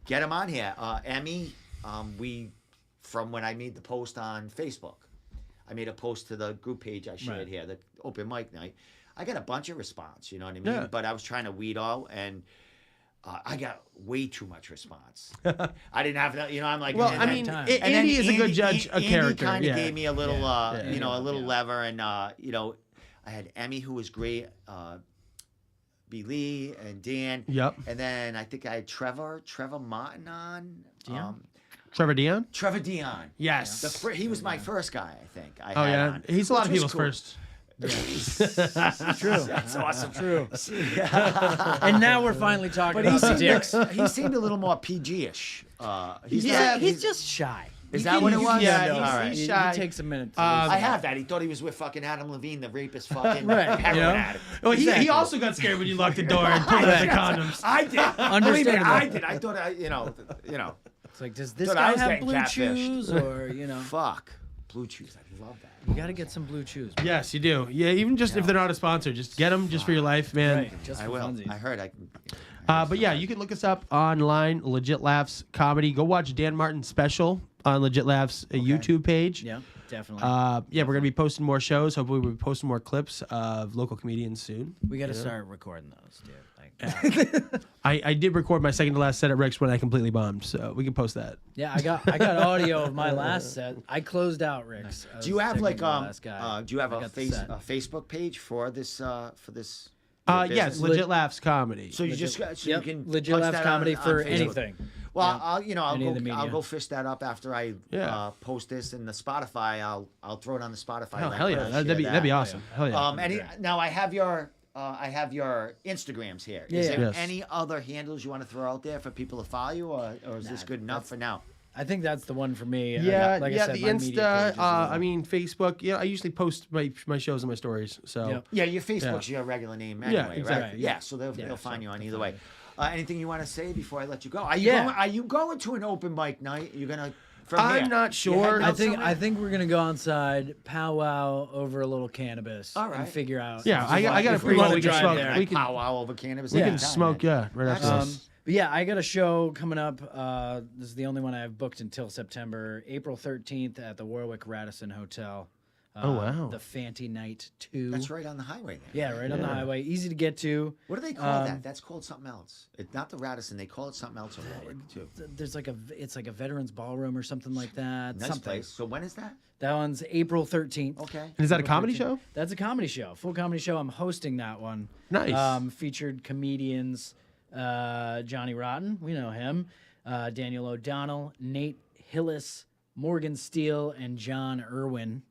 Get them on here. Emmy, from when I made the post on Facebook, I made a post to the group page I shared Right. here, the open mic night. I got a bunch of response. You know what I mean? Yeah. But I was trying to weed all and. I got way too much response. I didn't have that. I'm like, Well, and I then- mean, time. and then Andy is a good judge of Andy character. kind of Yeah. gave me a little, Yeah. a little Yeah. lever, and I had Emmy who was great, B. Lee and Dan. Yep. And then I think I had Trevor Martin on. Dion? Trevor Dion? Trevor Dion. Yes. He was my first guy, I think. I Oh had yeah, on, he's a lot of which was people's cool. first. True. That's awesome. True. And now we're finally talking But he about the seemed, dicks. he seemed a little more PG-ish. He's just shy. Is that what it was? Yeah, All he's right. He shy. takes a minute. To I have that. He thought he was with fucking Adam Levine, the rapist, fucking Right, heroin you know? addict. Well, he Exactly. also got scared when you locked the door and pulled out the condoms. I did. Understandable. I did. I thought It's like, does this Thought I guy was have getting blue catfished. chews or fuck. Blue chews. I love that. You got to get some blue chews. Yes, you do. Yeah, even just if they're not a sponsor, just get them just for your life, man. Right. Just I for will. funsies. I heard I can. But yeah, you can look us up online, Legit Laughs Comedy. Go watch Dan Martin's special on Legit Laughs YouTube page. Yeah, definitely. Yeah, we're gonna be posting more shows. Hopefully, we'll be posting more clips of local comedians soon. we got to start recording those, dude. Like, I did record my second to last set at Rick's when I completely bombed, so we can post that. yeah, I got audio of my last set. I closed out Rick's. I Do you was have taking like the last guy. do you have I a got the set. Facebook page for this your Yes, business? Legit Laughs Comedy. So you just Yep, you can legit post laughs that comedy on for Facebook. anything. Well, Yeah. I'll Any of the go media. fish that up after I Yeah. post this in the Spotify. I'll throw it on the Spotify. Oh, link hell when yeah, I that'd share be that. awesome. Hell yeah. Now I have your Instagrams here. Is Yeah. there Yes. any other handles you want to throw out there for people to follow you, or is this good enough for now? I think that's the one for me. Yeah, like I yeah. said, The my media page Insta, is a little- I mean Facebook. Yeah, I usually post my shows and my stories. So Yep. Yeah, your Facebook's your regular name anyway, right? exactly. Yeah, so they'll Yeah, find you on they'll either find way. Anything you want to say before I let you go? Are you going to an open mic night? You're gonna. From I'm here? not You sure. heading out I think somewhere? we're gonna go outside, powwow over a little cannabis, All right. and figure out. Yeah, I got a if we pretty wanna well we can drive smoke. there. We can powwow over cannabis. we every can time, smoke. man. Yeah, right after Excellent. this. But yeah, I got a show coming up. This is the only one I have booked until September, April 13th at the Warwick Radisson Hotel. Oh, wow. The Fanty Night 2. That's right on the highway there. Yeah, right on the highway, easy to get to. What do they call that? That's called something else. It's not the Radisson. They call it something else in Warwick too. There's it's like a veterans ballroom or something like that. Nice something. place. So when is that? That one's April 13th. Okay. And is that a comedy 13th. show? That's a comedy show, full comedy show. I'm hosting that one. Nice. Featured comedians Johnny Rotten, we know him, Daniel O'Donnell, Nate Hillis, Morgan Steele, and John Irwin,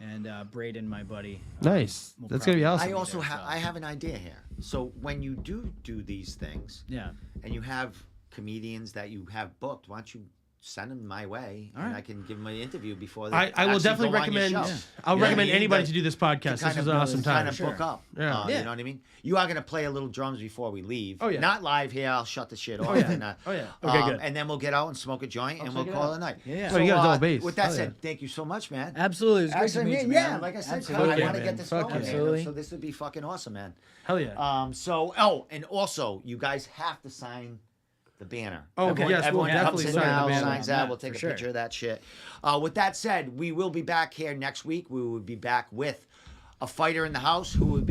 and Braden, my buddy. Nice. We'll That's gonna be probably- awesome. I also there, have so. I have an idea here. So when you do these things Yeah. and you have comedians that you have booked, why don't you send them my way, All and right. I can give them an interview before they I will actually definitely go on your recommend. show. I'll You know what recommend I mean? anybody Like, to do this podcast. This kind was of an awesome kind time. of book up. Yeah. You know what I mean? You are going to play a little drums before we leave. Oh, yeah. Not live here. I'll shut the shit off. yeah. And, Oh, yeah. Okay, good. And then we'll get out and smoke a joint, and we'll check it call out. it a night. Yeah. Oh, you got a double bass. With that Oh, said, yeah. thank you so much, man. Absolutely. It was great to Actually, meet you, yeah, man. like I said, Absolutely, I want to man. get this Fuck going, yeah. man. Absolutely. So this would be fucking awesome, man. Hell yeah. And also, you guys have to sign the banner. Oh, Everyone, yes, we'll everyone definitely comes in sign the now, banner. signs that. Yeah, We'll take for a sure. picture of that shit. With that said, we will be back here next week. We will be back with a fighter in the house who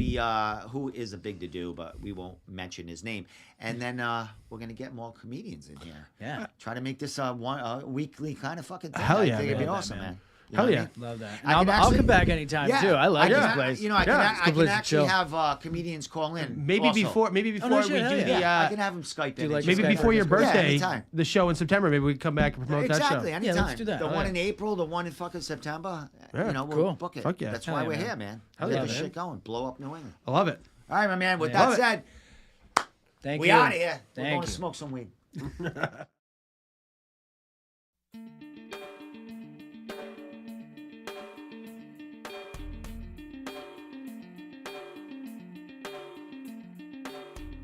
is a big to do, but we won't mention his name. And then we're gonna get more comedians in here. Yeah. Try to make this a weekly kind of fucking thing. Hell I yeah, think it'd be man. awesome, man. You Hell know what I yeah. mean? Love that. I And can I'll actually- come back anytime too. I like can this a- place. You know, I Yeah, it's a can, good I place can to actually chill. have comedians call in. Maybe also. before no we shit, do hell the yeah. I can have them Skype in. like and maybe just- before your Yeah, birthday, anytime. the show in September. Maybe we can come back and promote Exactly, that anytime. let's do that. The Oh, one yeah. in April, the one in fucking September. Yeah, You know, we'll cool. book it. Fuck yeah. That's Hell why yeah, we're man. here, man. Hell Get yeah, this man. shit going. Blow up New England. show. I love it. All right, my man. With Yeah. that said, Thank we you. out of here. We're Thank going you. to smoke some weed.